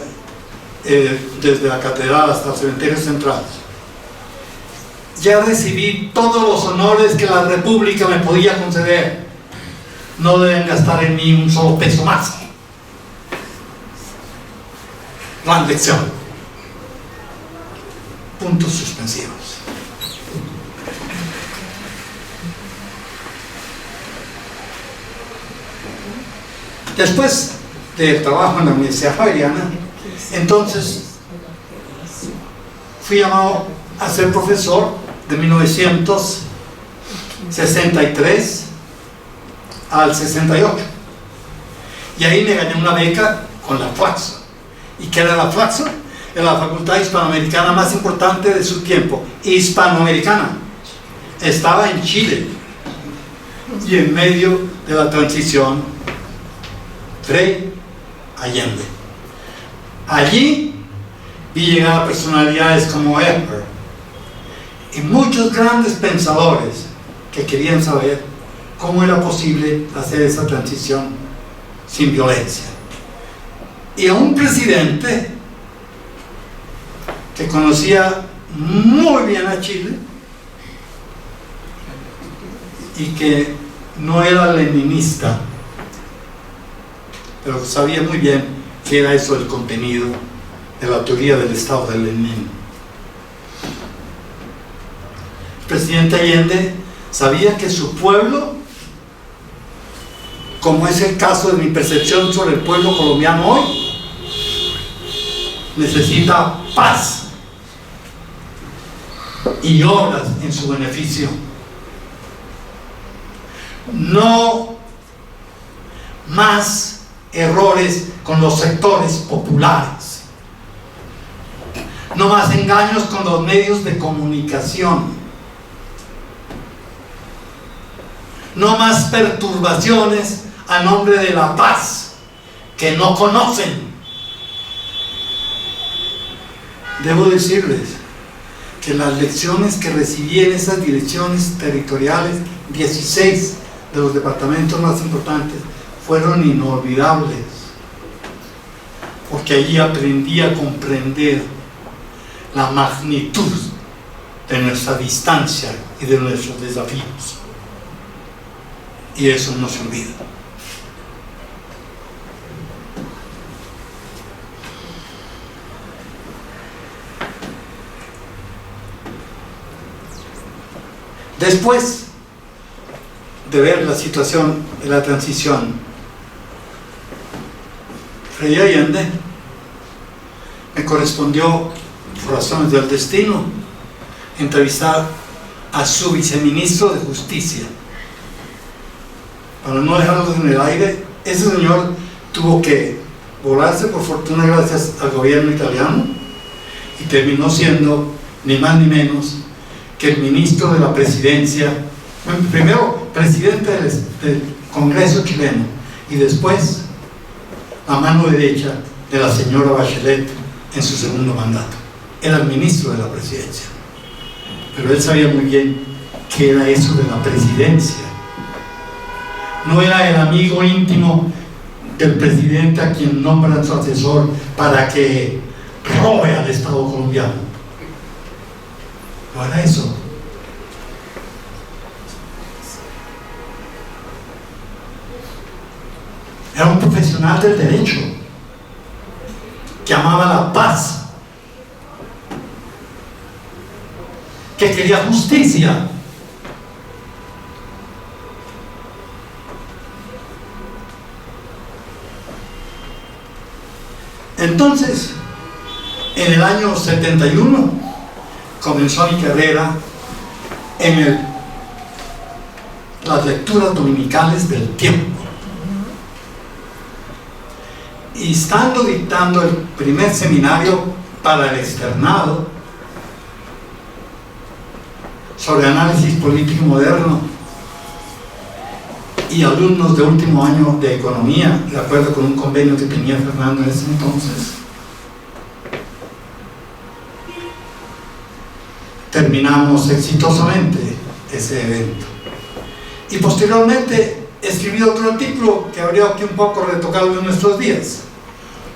desde la catedral hasta el cementerio central. Ya recibí todos los honores que la República me podía conceder. No deben gastar en mí un solo peso más. Gran lección. Puntos suspensivos. Después del trabajo en la Universidad Javeriana, entonces fui llamado a ser profesor de 1963 al 68, y ahí me gané una beca con la Flaxo. ¿Y qué era la Flaxo? Era la facultad hispanoamericana más importante de su tiempo, hispanoamericana. Estaba en Chile, y en medio de la transición, Frei Allende. Allí vi llegar a personalidades como Edgar y muchos grandes pensadores que querían saber cómo era posible hacer esa transición sin violencia. Y a un presidente que conocía muy bien a Chile y que no era leninista, pero sabía muy bien qué era eso el contenido de la teoría del Estado de Lenin. El presidente Allende sabía que su pueblo, como es el caso de mi percepción sobre el pueblo colombiano hoy, necesita paz y obras en su beneficio. No más errores con los sectores populares. No más engaños con los medios de comunicación. No más perturbaciones a nombre de la paz que no conocen. Debo decirles que las lecciones que recibí en esas direcciones territoriales, 16 de los departamentos más importantes, fueron inolvidables, porque allí aprendí a comprender la magnitud de nuestra distancia y de nuestros desafíos, y eso no se olvida. Después de ver la situación de la transición, Frei Allende me correspondió, por razones del destino, entrevistar a su viceministro de Justicia. Para no dejarlo en el aire, ese señor tuvo que volarse, por fortuna, gracias al gobierno italiano, y terminó siendo ni más ni menos que el ministro de la presidencia, primero presidente del Congreso chileno y después la mano derecha de la señora Bachelet en su segundo mandato. Era el ministro de la presidencia, pero él sabía muy bien qué era eso de la presidencia. No era el amigo íntimo del presidente a quien nombran su asesor para que robe al Estado colombiano. No era eso. Era un profesional del derecho que amaba la paz, que quería justicia. Entonces, en el año 71 comenzó mi carrera en las lecturas dominicales del Tiempo. Y estando dictando el primer seminario para el externado sobre análisis político moderno, y alumnos de último año de economía, de acuerdo con un convenio que tenía Fernando en ese entonces, terminamos exitosamente ese evento. Y posteriormente escribí otro artículo que habría que un poco retocarlo en nuestros días: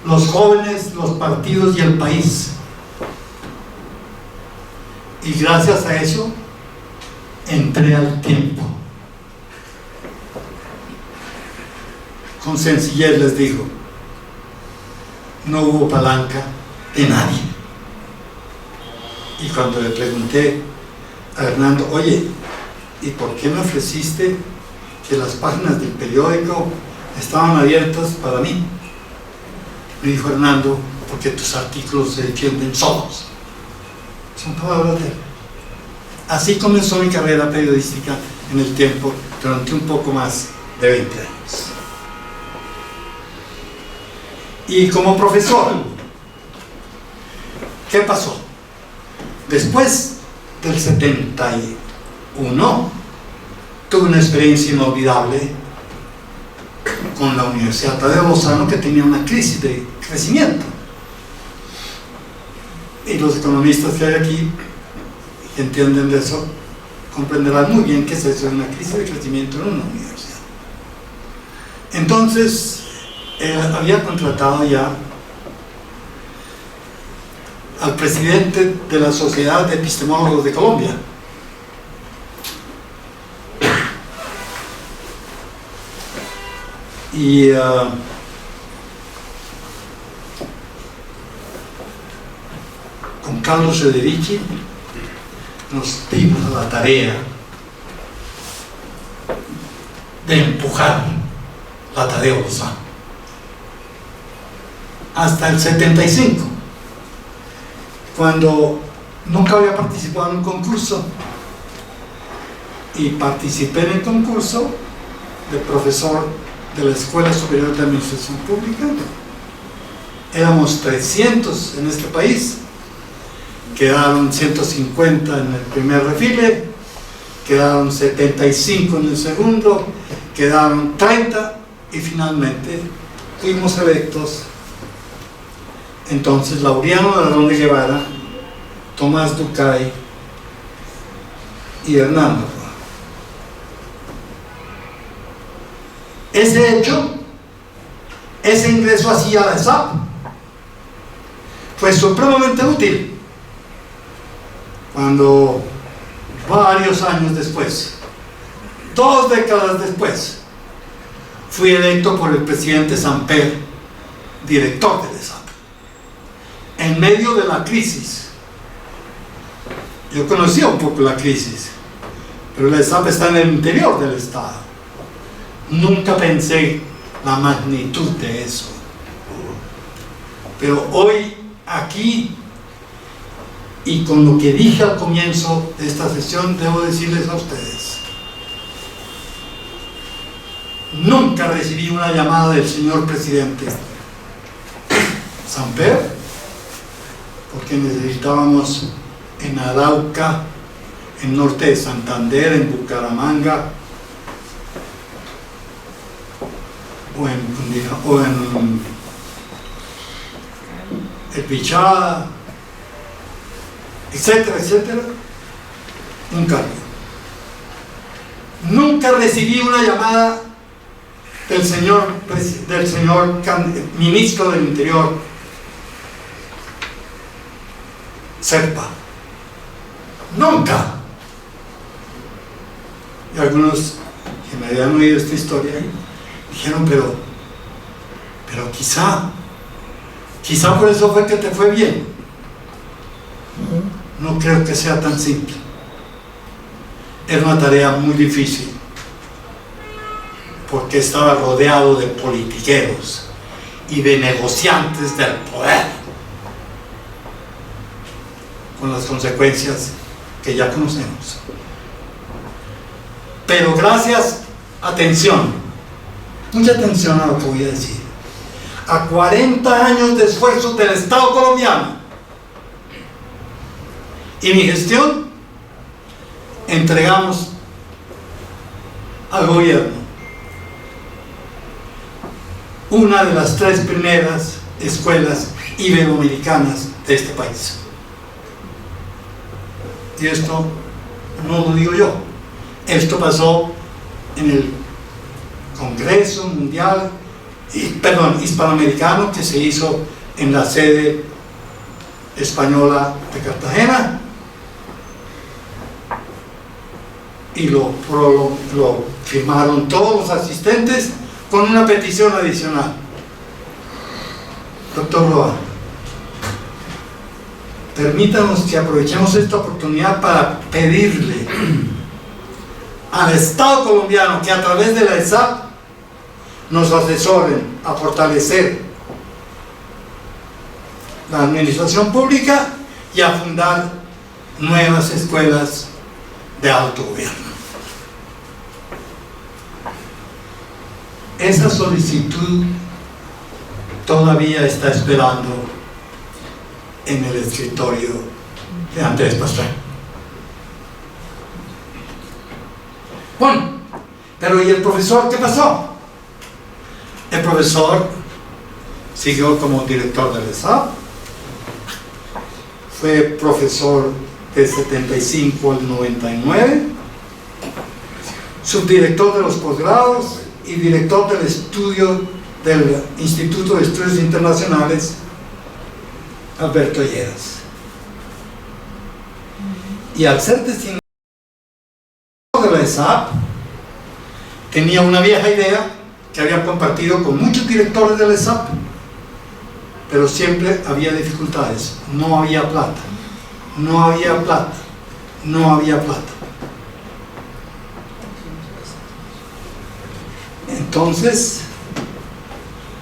los jóvenes, los partidos y el país. Y gracias a eso entré al Tiempo. Con sencillez les digo, no hubo palanca de nadie. Y cuando le pregunté a Hernando, oye, ¿y por qué me ofreciste que las páginas del periódico estaban abiertas para mí? Me dijo Hernando, porque tus artículos se defienden solos. Son palabras de él. Así comenzó mi carrera periodística en el Tiempo durante un poco más de 20 años. Y como profesor, ¿qué pasó? Después del 71, tuve una experiencia inolvidable con la Universidad Tadeo Lozano, que tenía una crisis de crecimiento. Y los economistas que hay aquí, que entienden de eso, comprenderán muy bien que es eso, una crisis de crecimiento en una universidad. Entonces, había contratado ya al presidente de la Sociedad de Epistemólogos de Colombia, y con Carlos Federici nos dimos a la tarea de empujar la Tadeo Lozano hasta el 75, cuando nunca había participado en un concurso, y participé en el concurso de profesor de la Escuela Superior de Administración Pública. Éramos 300 en este país, quedaron 150 en el primer refile, quedaron 75 en el segundo, quedaron 30 y finalmente fuimos electos. Entonces Laureano Ladrón de Guevara, Tomás Ducay y Hernando. Ese hecho, ese ingreso así a la ESAP, fue supremamente útil cuando varios años después, 2 décadas después, fui electo por el presidente Samper director de la ESAP. En medio de la crisis, yo conocía un poco la crisis, pero la ESAP está en el interior del Estado. Nunca pensé la magnitud de eso, pero hoy aquí, y con lo que dije al comienzo de esta sesión, debo decirles a ustedes: nunca recibí una llamada del señor presidente Samper porque necesitábamos en Arauca, en norte de Santander, en Bucaramanga, o en El Pichada, etcétera, etcétera, un cambio. Nunca recibí una llamada del señor ministro del Interior, Serpa. Nunca. Y algunos que me habían oído esta historia dijeron, pero quizá por eso fue que te fue bien. No creo que sea tan simple. Era una tarea muy difícil, porque estaba rodeado de politiqueros y de negociantes del poder, con las consecuencias que ya conocemos. Pero gracias, atención, mucha atención a lo que voy a decir, a 40 años de esfuerzos del Estado colombiano y mi gestión, entregamos al gobierno una de las 3 primeras escuelas iberoamericanas de este país. Y esto no lo digo yo, esto pasó en el Congreso Mundial, hispanoamericano, que se hizo en la sede española de Cartagena, y lo firmaron todos los asistentes con una petición adicional. Doctor Roa, permítanos que aprovechemos esta oportunidad para pedirle al Estado colombiano que a través de la ESAP nos asesoren a fortalecer la administración pública y a fundar nuevas escuelas de autogobierno. Esa solicitud todavía está esperando en el escritorio de Andrés Pastrana. Bueno, Pero ¿y el profesor qué pasó? El profesor siguió como director del ESAP, fue profesor del 75 al 99, subdirector de los posgrados y director del estudio del Instituto de Estudios Internacionales Alberto Lleras. Y al ser destinado de la ESAP, tenía una vieja idea que había compartido con muchos directores de la ESAP, pero siempre había dificultades, no había plata, no había plata, no había plata. Entonces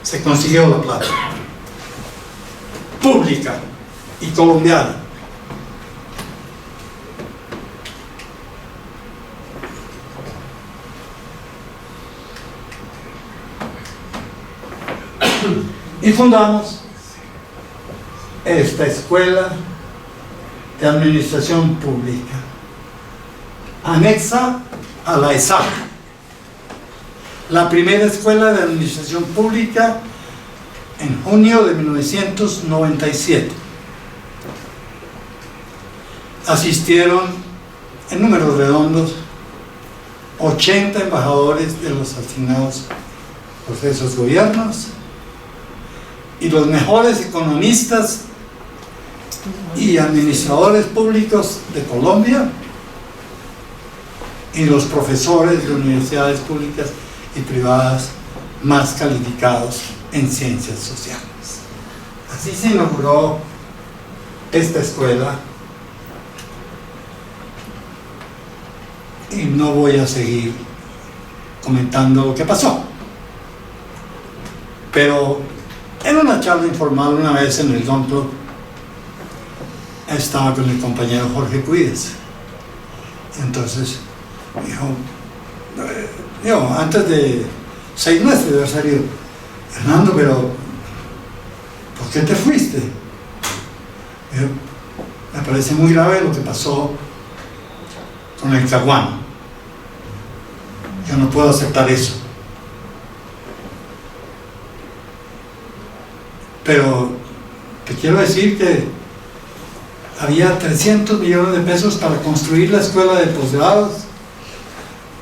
se consiguió la plata pública y colombiana. Y fundamos esta escuela de administración pública, anexa a la ESAP, la primera escuela de administración pública en junio de 1997. Asistieron en números redondos 80 embajadores de los asignados por esos gobiernos y los mejores economistas y administradores públicos de Colombia y los profesores de universidades públicas y privadas más calificados en ciencias sociales. Así se inauguró esta escuela y no voy a seguir comentando lo que pasó, pero en una charla informal una vez en el Don Club estaba con el compañero Jorge Cuides. Entonces dijo, antes de 6 meses de haber salido, Hernando, pero ¿por qué te fuiste? Me parece muy grave lo que pasó con el Caguán. Yo no puedo aceptar eso. Pero te quiero decir que había 300 millones de pesos para construir la escuela de posgrados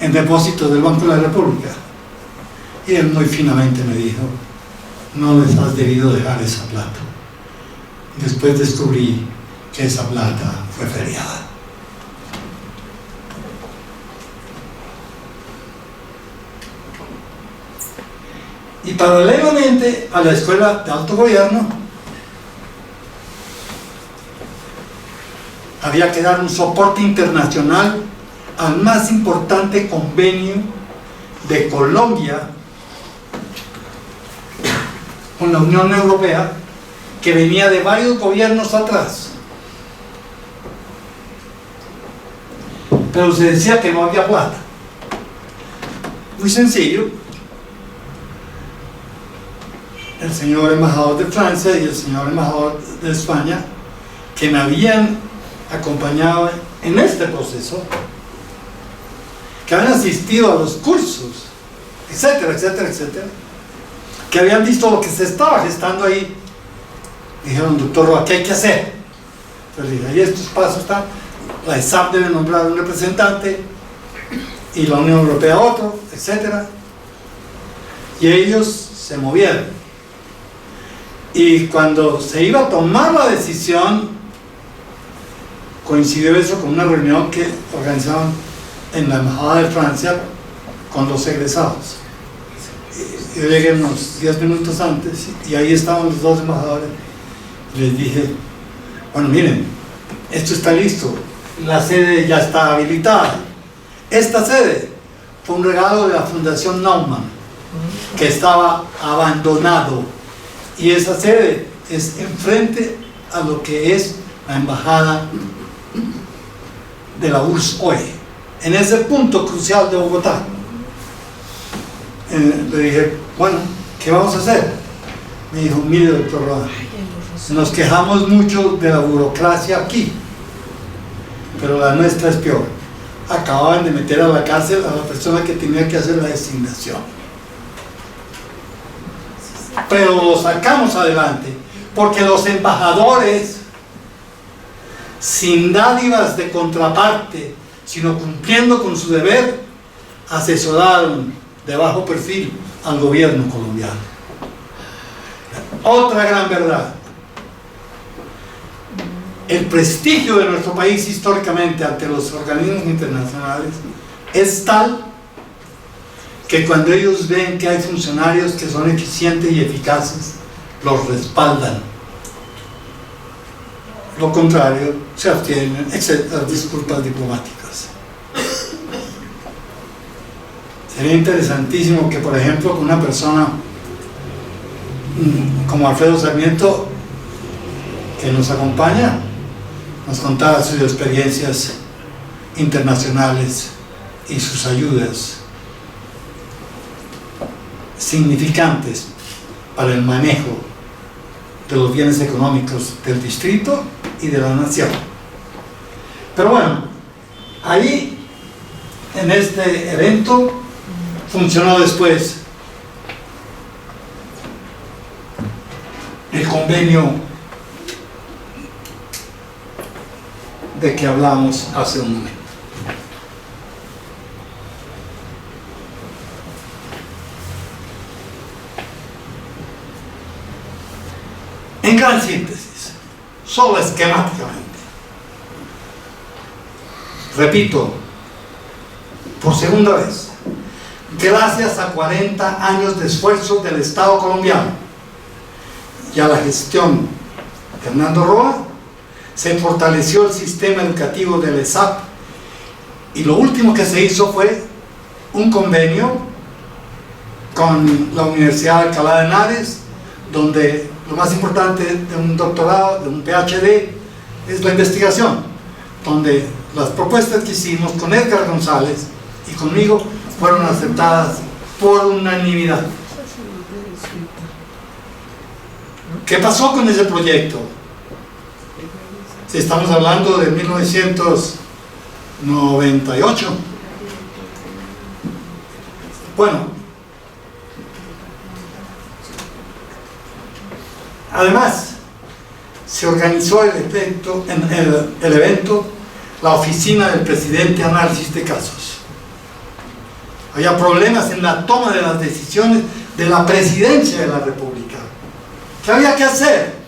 en depósitos del Banco de la República. Y él muy finamente me dijo, no les has debido dejar esa plata. Después descubrí que esa plata fue feriada. Y paralelamente a la escuela de alto gobierno había que dar un soporte internacional al más importante convenio de Colombia con la Unión Europea, que venía de varios gobiernos atrás, pero se decía que no había plata. Muy sencillo. El señor embajador de Francia y el señor embajador de España, que me habían acompañado en este proceso, que habían asistido a los cursos, etcétera, etcétera, etcétera, que habían visto lo que se estaba gestando ahí, dijeron, doctor Roa, ¿qué hay que hacer? Entonces dije, ahí estos pasos están, la ESAP debe nombrar un representante y la Unión Europea otro, etcétera, y ellos se movieron. Y cuando se iba a tomar la decisión, coincidió eso con una reunión que organizaban en la Embajada de Francia con los egresados. Yo llegué unos 10 minutos antes y ahí estaban los dos embajadores. Les dije, bueno, miren, esto está listo, la sede ya está habilitada. Esta sede fue un regalo de la Fundación Naumann, que estaba abandonado, y esa sede es enfrente a lo que es la embajada de la URSS hoy, en ese punto crucial de Bogotá. Le dije, bueno, ¿qué vamos a hacer? Me dijo, mire, doctor Roa, nos quejamos mucho de la burocracia aquí, pero la nuestra es peor. acababan de meter a la cárcel a la persona que tenía que hacer la designación. Pero lo sacamos adelante porque los embajadores, sin dádivas de contraparte, sino cumpliendo con su deber, asesoraron de bajo perfil al gobierno colombiano. Otra gran verdad: el prestigio de nuestro país históricamente ante los organismos internacionales es tal que cuando ellos ven que hay funcionarios que son eficientes y eficaces, los respaldan. Lo contrario, se abstienen, excepto las disculpas diplomáticas. Sería interesantísimo que, por ejemplo, una persona como Alfredo Sarmiento, que nos acompaña, nos contara sus experiencias internacionales y sus ayudas significantes para el manejo de los bienes económicos del distrito y de la nación. Pero bueno, ahí en este evento funcionó después el convenio de que hablamos hace un momento. En gran síntesis, solo esquemáticamente, repito, por segunda vez, gracias a 40 años de esfuerzo del Estado colombiano y a la gestión de Hernando Roa, se fortaleció el sistema educativo del ESAP, y lo último que se hizo fue un convenio con la Universidad de Alcalá de Henares, donde lo más importante de un doctorado, de un PhD, es la investigación, donde las propuestas que hicimos con Edgar González y conmigo fueron aceptadas por unanimidad. ¿Qué pasó con ese proyecto? Si estamos hablando de 1998. Bueno, además se organizó el evento, la oficina del presidente Análisis de Casos. Había problemas en la toma de las decisiones de la presidencia de la República. ¿Qué había que hacer?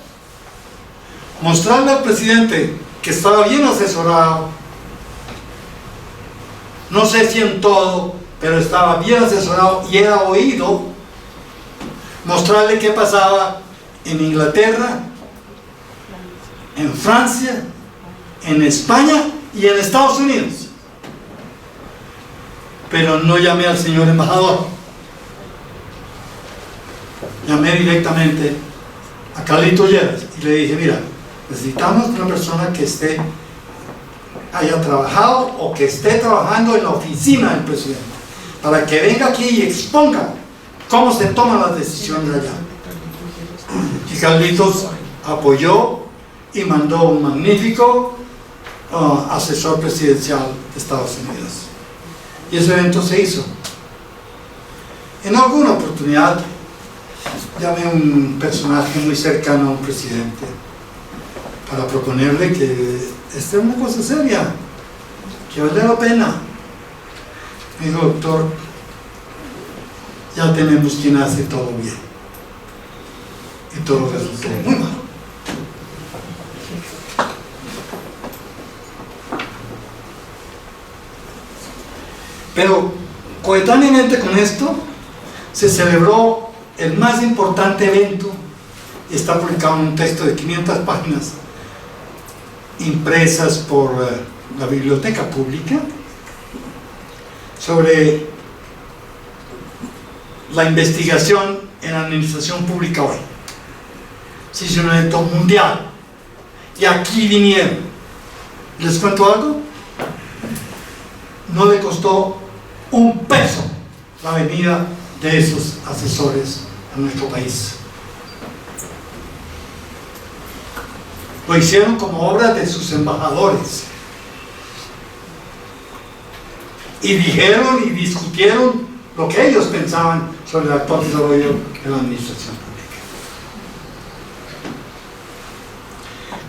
Mostrarle al presidente que estaba bien asesorado, no sé si en todo, pero estaba bien asesorado y era oído. Mostrarle qué pasaba en Inglaterra, en Francia, en España y en Estados Unidos. Pero no llamé al señor embajador, llamé directamente a Carlito Lleras y le dije: mira, necesitamos una persona que haya trabajado o que esté trabajando en la oficina del presidente, para que venga aquí y exponga cómo se toman las decisiones allá. Y Carlitos apoyó y mandó un magnífico asesor presidencial de Estados Unidos. Y ese evento se hizo. En alguna oportunidad llamé a un personaje muy cercano a un presidente para proponerle que esta es una cosa seria, que vale la pena. Me dijo: doctor, ya tenemos quien hace todo bien. Y todo resultó muy mal. Pero coetáneamente con esto se celebró el más importante evento, y está publicado en un texto de 500 páginas impresas por la Biblioteca Pública, sobre la investigación en la administración pública hoy. Se hizo un evento mundial y aquí vinieron. ¿Les cuento algo? No le costó un peso la venida de esos asesores a nuestro país. Lo hicieron como obra de sus embajadores. y dijeron y discutieron lo que ellos pensaban sobre el actual desarrollo de la administración pública.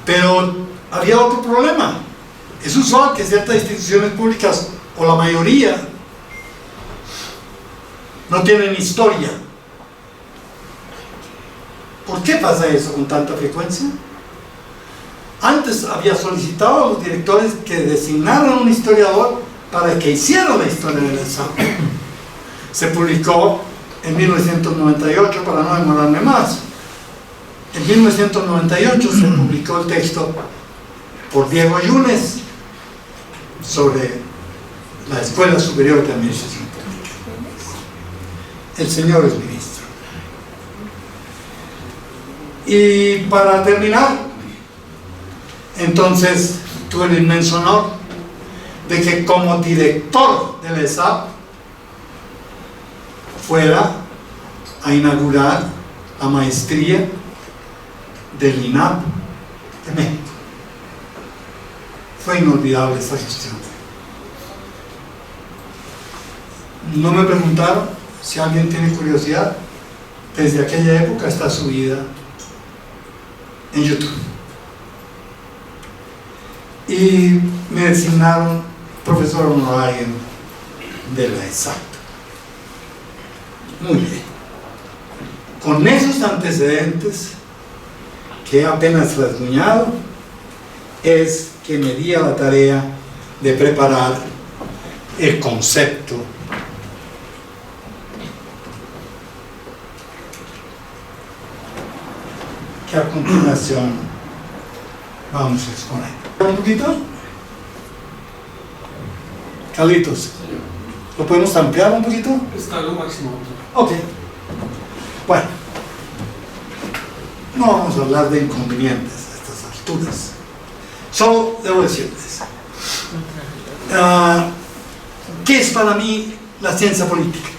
Pero había otro problema. Es usual que ciertas instituciones públicas, o la mayoría, no tienen historia. ¿Por qué pasa eso con tanta frecuencia? Antes había solicitado a los directores que designaran un historiador para que hiciera la historia del ESAP. Se publicó en 1998, para no demorarme más. En 1998 se publicó el texto por Diego Yunes sobre la Escuela Superior de Administración Pública. El señor es ministro. Y para terminar, entonces tuve el inmenso honor de que como director del ESAP fuera a inaugurar la maestría del INAP de México. Fue inolvidable esta gestión. No me preguntaron, si alguien tiene curiosidad, desde aquella época está subida en YouTube. Y me designaron profesor honorario de la ESAP. Muy bien. Con esos antecedentes que he apenas rasguñado, es que me di a la tarea de preparar el concepto que a continuación vamos a exponer. ¿Un poquito? Carlitos, ¿lo podemos ampliar un poquito? Está lo máximo. Ok. Bueno, no vamos a hablar de inconvenientes a estas alturas. Solo debo decirles, ¿qué es para mí la ciencia política?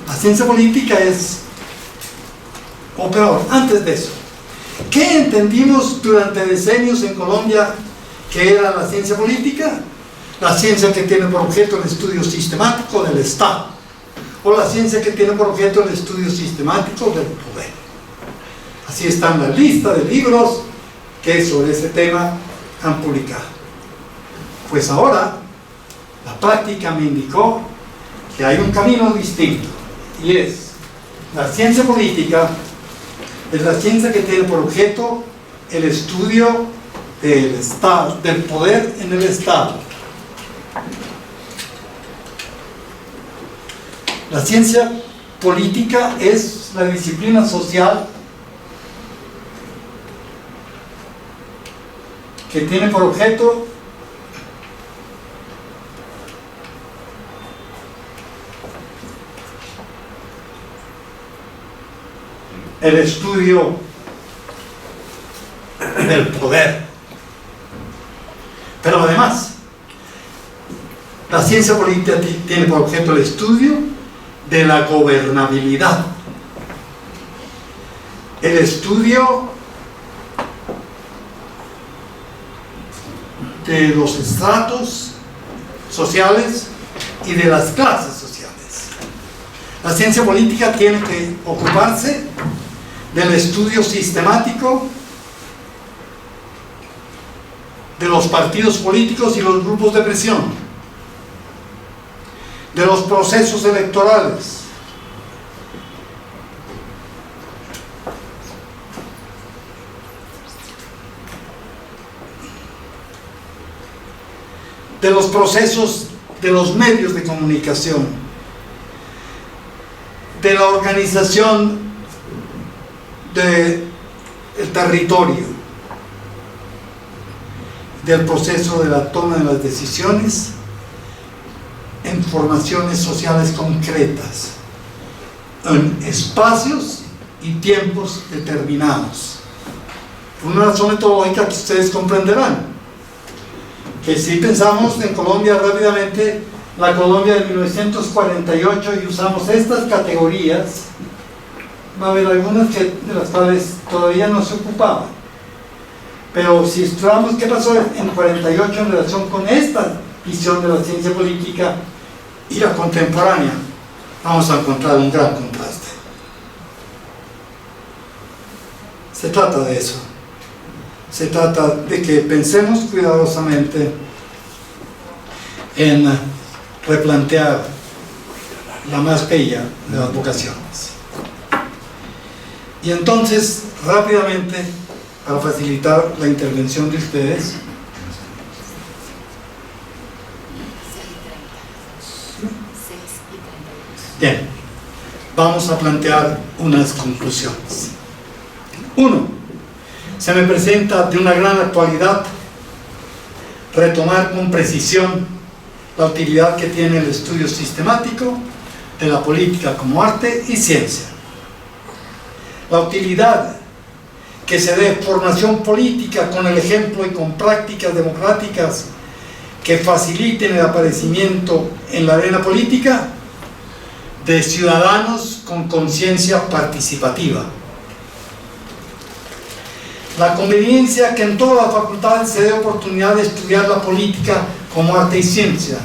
La ciencia política es, o peor, antes de eso, ¿qué entendimos durante decenios en Colombia que era la ciencia política? La ciencia que tiene por objeto el estudio sistemático del Estado, o la ciencia que tiene por objeto el estudio sistemático del poder. Así está en la lista de libros que sobre ese tema han publicado. Pues ahora la práctica me indicó que hay un camino distinto, y es la ciencia política. Es la ciencia que tiene por objeto el estudio del Estado, del poder en el Estado. La ciencia política es la disciplina social que tiene por objeto el estudio del poder. Pero además, la ciencia política tiene por objeto el estudio de la gobernabilidad, el estudio de los estratos sociales y de las clases sociales. La ciencia política tiene que ocuparse del estudio sistemático de los partidos políticos y los grupos de presión, de los procesos electorales, de los procesos de los medios de comunicación, de la organización del territorio, del proceso de la toma de las decisiones en formaciones sociales concretas, en espacios y tiempos determinados. Por una razón metodológica que ustedes comprenderán, que si pensamos en Colombia rápidamente, la Colombia de 1948, y usamos estas categorías, va a haber algunas de las cuales todavía no se ocupaban. Pero si estudiamos qué pasó en 48 en relación con estas visión de la ciencia política y la contemporánea, vamos a encontrar un gran contraste. Se trata de eso. Se trata de que pensemos cuidadosamente en replantear la más bella de las vocaciones. Y entonces, rápidamente, para facilitar la intervención de ustedes, bien, vamos a plantear unas conclusiones. 1. Se me presenta de una gran actualidad retomar con precisión la utilidad que tiene el estudio sistemático de la política como arte y ciencia. La utilidad que se dé formación política con el ejemplo y con prácticas democráticas que faciliten el aparecimiento en la arena política de ciudadanos con conciencia participativa. La conveniencia que en todas las facultades se dé oportunidad de estudiar la política como arte y ciencia.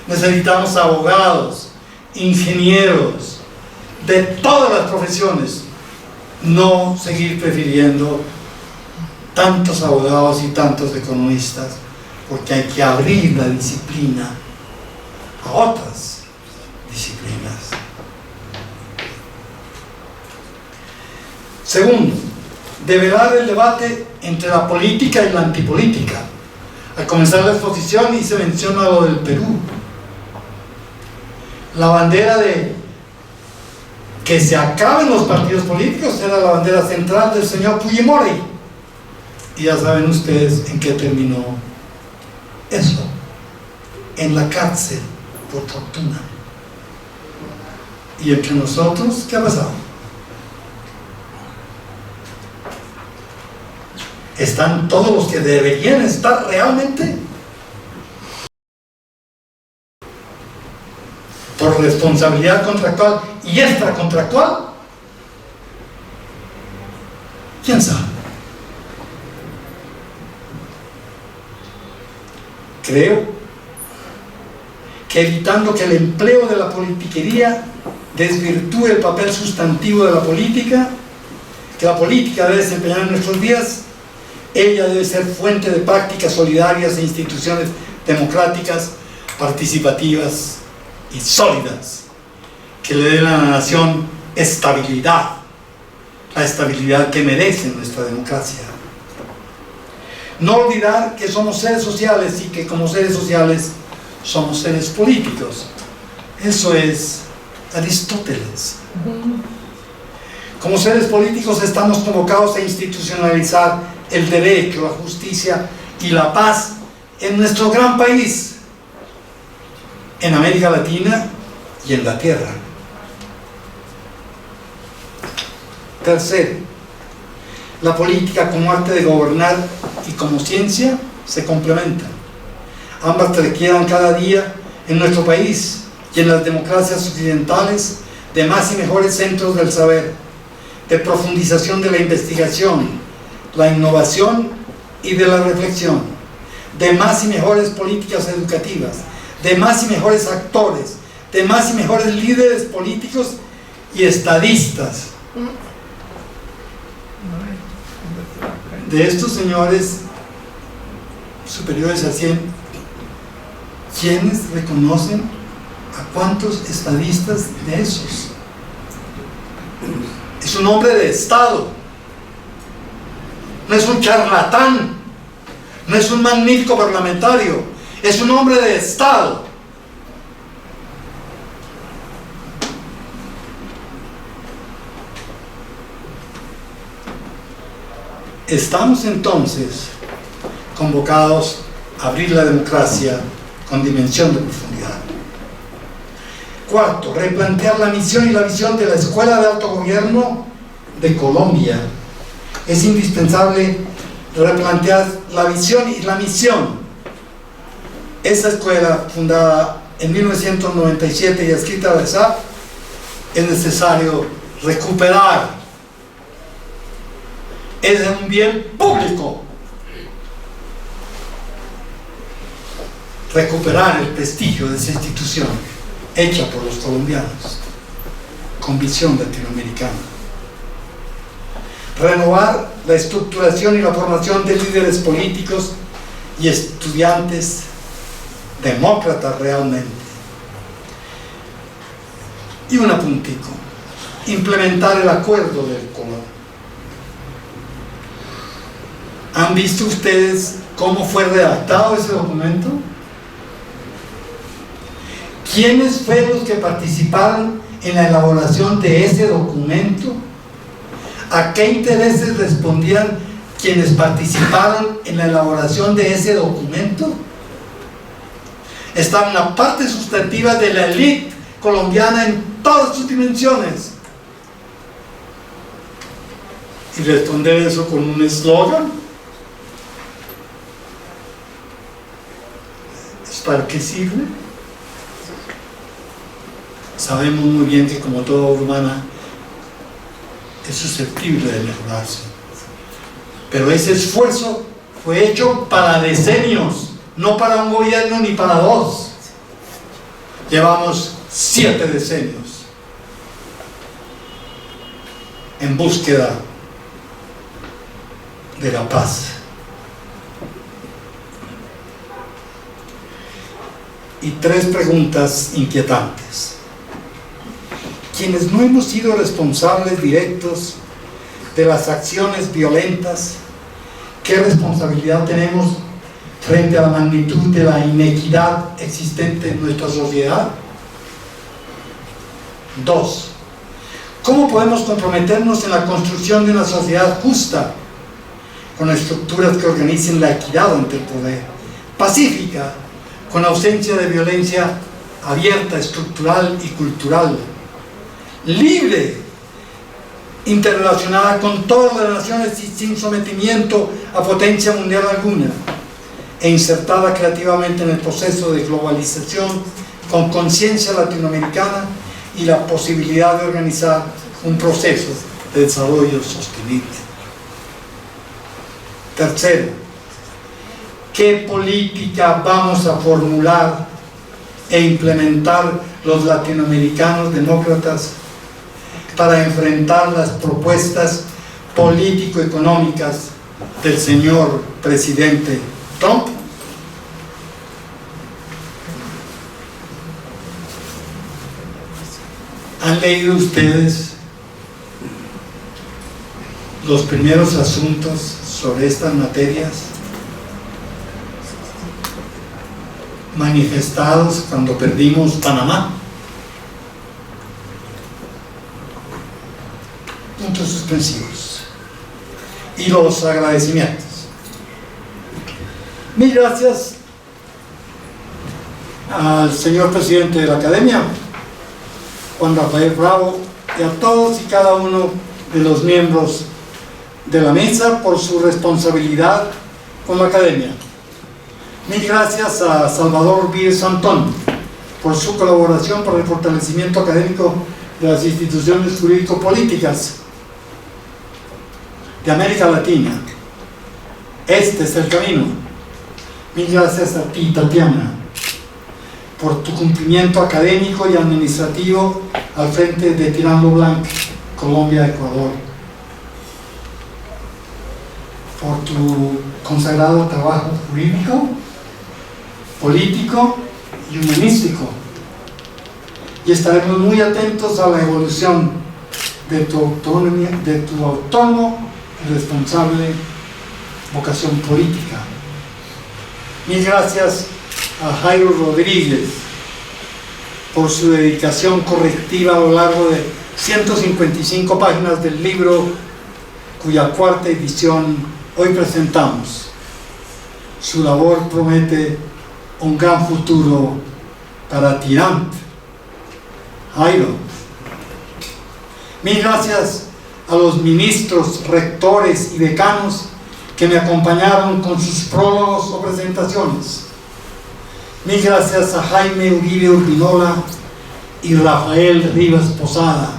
Necesitamos abogados, ingenieros, de todas las profesiones, no seguir prefiriendo tantos abogados y tantos economistas, porque hay que abrir la disciplina a otras disciplinas. Segundo, develar el debate entre la política y la antipolítica. Al comenzar la exposición hice mención a lo del Perú. La bandera de que se acaben los partidos políticos era la bandera central del señor Fujimori. Y ya saben ustedes en qué terminó eso. En la cárcel, por fortuna. Y entre nosotros, ¿qué ha pasado? ¿Están todos los que deberían estar realmente? Por responsabilidad contractual y extracontractual. ¿Quién sabe? Creo que evitando que el empleo de la politiquería desvirtúe el papel sustantivo de la política, que la política debe desempeñar en nuestros días, ella debe ser fuente de prácticas solidarias e instituciones democráticas, participativas y sólidas, que le den a la nación estabilidad, la estabilidad que merece nuestra democracia. No olvidar que somos seres sociales y que como seres sociales somos seres políticos. Eso es Aristóteles. Como seres políticos estamos convocados a institucionalizar el derecho, la justicia y la paz en nuestro gran país, en América Latina y en la Tierra. Tercero, la política como arte de gobernar y como ciencia se complementan. Ambas requieran cada día en nuestro país y en las democracias occidentales de más y mejores centros del saber, de profundización de la investigación, la innovación y de la reflexión, de más y mejores políticas educativas, de más y mejores actores, de más y mejores líderes políticos y estadistas. De estos señores superiores a 100, ¿quiénes reconocen a cuántos estadistas de esos? Es un hombre de Estado, no es un charlatán, no es un magnífico parlamentario, es un hombre de Estado. Estamos entonces convocados a abrir la democracia con dimensión de profundidad. Cuarto, replantear la misión y la visión de la Escuela de Autogobierno de Colombia. Es indispensable replantear la visión y la misión. Esa escuela, fundada en 1997 y adscrita a la SAP, es necesario recuperar. Es un bien público. recuperar el prestigio de esa institución hecha por los colombianos con visión latinoamericana, renovar la estructuración y la formación de líderes políticos y estudiantes demócratas realmente. Y un apuntico: implementar el acuerdo del Colón. ¿Han visto ustedes cómo fue redactado ese documento? ¿Quiénes fueron los que participaron en la elaboración de ese documento? ¿A qué intereses respondían quienes participaron en la elaboración de ese documento? Estaba una parte sustantiva de la élite colombiana en todas sus dimensiones. Y responder eso con un eslogan, ¿es para qué sirve? Sabemos muy bien que, como toda humana, es susceptible de mejorarse, pero ese esfuerzo fue hecho para decenios, no para un gobierno ni para dos. Llevamos 7 decenios en búsqueda de la paz. Y 3 preguntas inquietantes. Quienes no hemos sido responsables directos de las acciones violentas, ¿qué responsabilidad tenemos frente a la magnitud de la inequidad existente en nuestra sociedad? 2. ¿Cómo podemos comprometernos en la construcción de una sociedad justa, con estructuras que organicen la equidad ante el poder, pacífica, con ausencia de violencia abierta, estructural y cultural, libre, interrelacionada con todas las naciones y sin sometimiento a potencia mundial alguna, e insertada creativamente en el proceso de globalización con conciencia latinoamericana y la posibilidad de organizar un proceso de desarrollo sostenible? 3. ¿Qué política vamos a formular e implementar los latinoamericanos demócratas para enfrentar las propuestas político-económicas del señor presidente Trump? ¿Han leído ustedes los primeros asuntos sobre estas materias manifestados cuando perdimos Panamá? Puntos suspensivos. Y los agradecimientos. Mil gracias al señor presidente de la Academia, Juan Rafael Bravo, y a todos y cada uno de los miembros de la mesa por su responsabilidad con la Academia. Mil gracias a Salvador Víez Antón por su colaboración para el fortalecimiento académico de las instituciones jurídico-políticas de América Latina. Este es el camino. Mil gracias a ti, Tatiana, por tu cumplimiento académico y administrativo al frente de Tirando Blanc, Colombia, Ecuador, por tu consagrado trabajo jurídico, político y humanístico, y estaremos muy atentos a la evolución de tu autonomía, de tu autónomo y responsable vocación política. Mil gracias a Jairo Rodríguez por su dedicación correctiva a lo largo de 155 páginas del libro cuya 4ª edición hoy presentamos. Su labor promete un gran futuro para Tirant. Jairo. Mil gracias a los ministros, rectores y decanos que me acompañaron con sus prólogos o presentaciones. Mil gracias a Jaime Uribe Urbinola y Rafael Rivas Posada,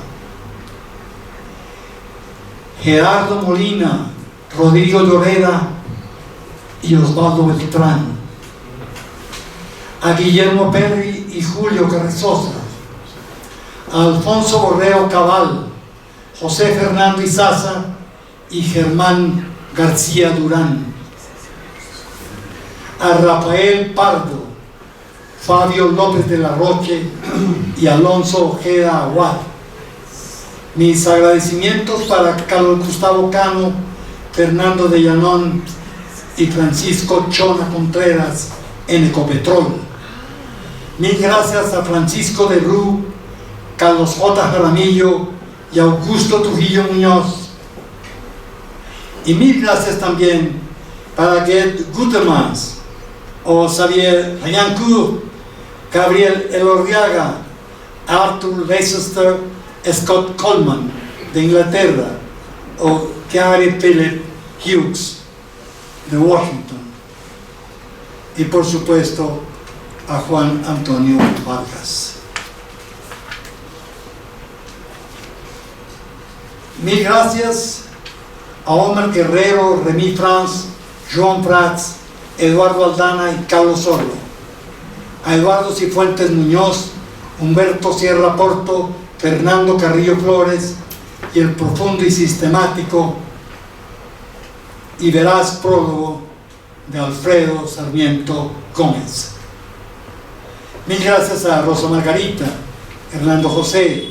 Gerardo Molina, Rodrigo Lloreda y Osvaldo Beltrán. a Guillermo Perry y Julio Carrizosa, a Alfonso Borreo Cabal, José Fernando Izaza y Germán García Durán, a Rafael Pardo, Fabio López de la Roche y Alonso Ojeda Aguad. Mis agradecimientos para Carlos Gustavo Cano, Fernando de Llanón y Francisco Chona Contreras en Ecopetrol. Mil gracias a Francisco de Bru, Carlos J. Jaramillo y Augusto Trujillo Muñoz. Y mil gracias también para Gerd Gutermans o Xavier Hayancourt, Gabriel Elorriaga, Arthur Leicester, Scott Coleman de Inglaterra o Gary Philip Hughes de Washington, y por supuesto a Juan Antonio Vargas. Mil gracias a Omar Guerrero, Remy France, Joan Prats, Eduardo Aldana y Carlos Orlo, a Eduardo Cifuentes Muñoz, Humberto Sierra Porto, Fernando Carrillo Flores y el profundo y sistemático y veraz prólogo de Alfredo Sarmiento Gómez. Mil gracias a Rosa Margarita, Hernando José,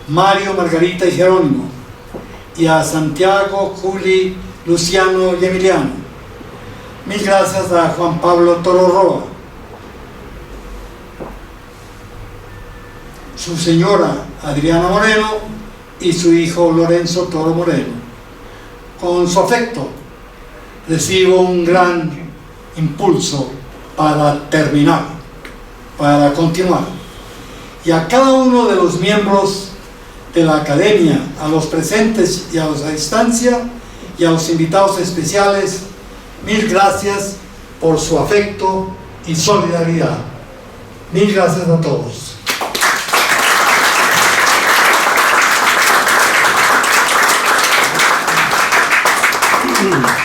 Mario, Margarita y Jerónimo, y a Santiago, Juli, Luciano y Emiliano. Mil gracias a Juan Pablo Toro Roa, su señora Adriana Moreno y su hijo Lorenzo Toro Moreno. Con su afecto recibo un gran impulso para terminar, para continuar. Y a cada uno de los miembros de la academia, a los presentes y a los a distancia, y a los invitados especiales, mil gracias por su afecto y solidaridad. Mil gracias a todos. Mm-hmm.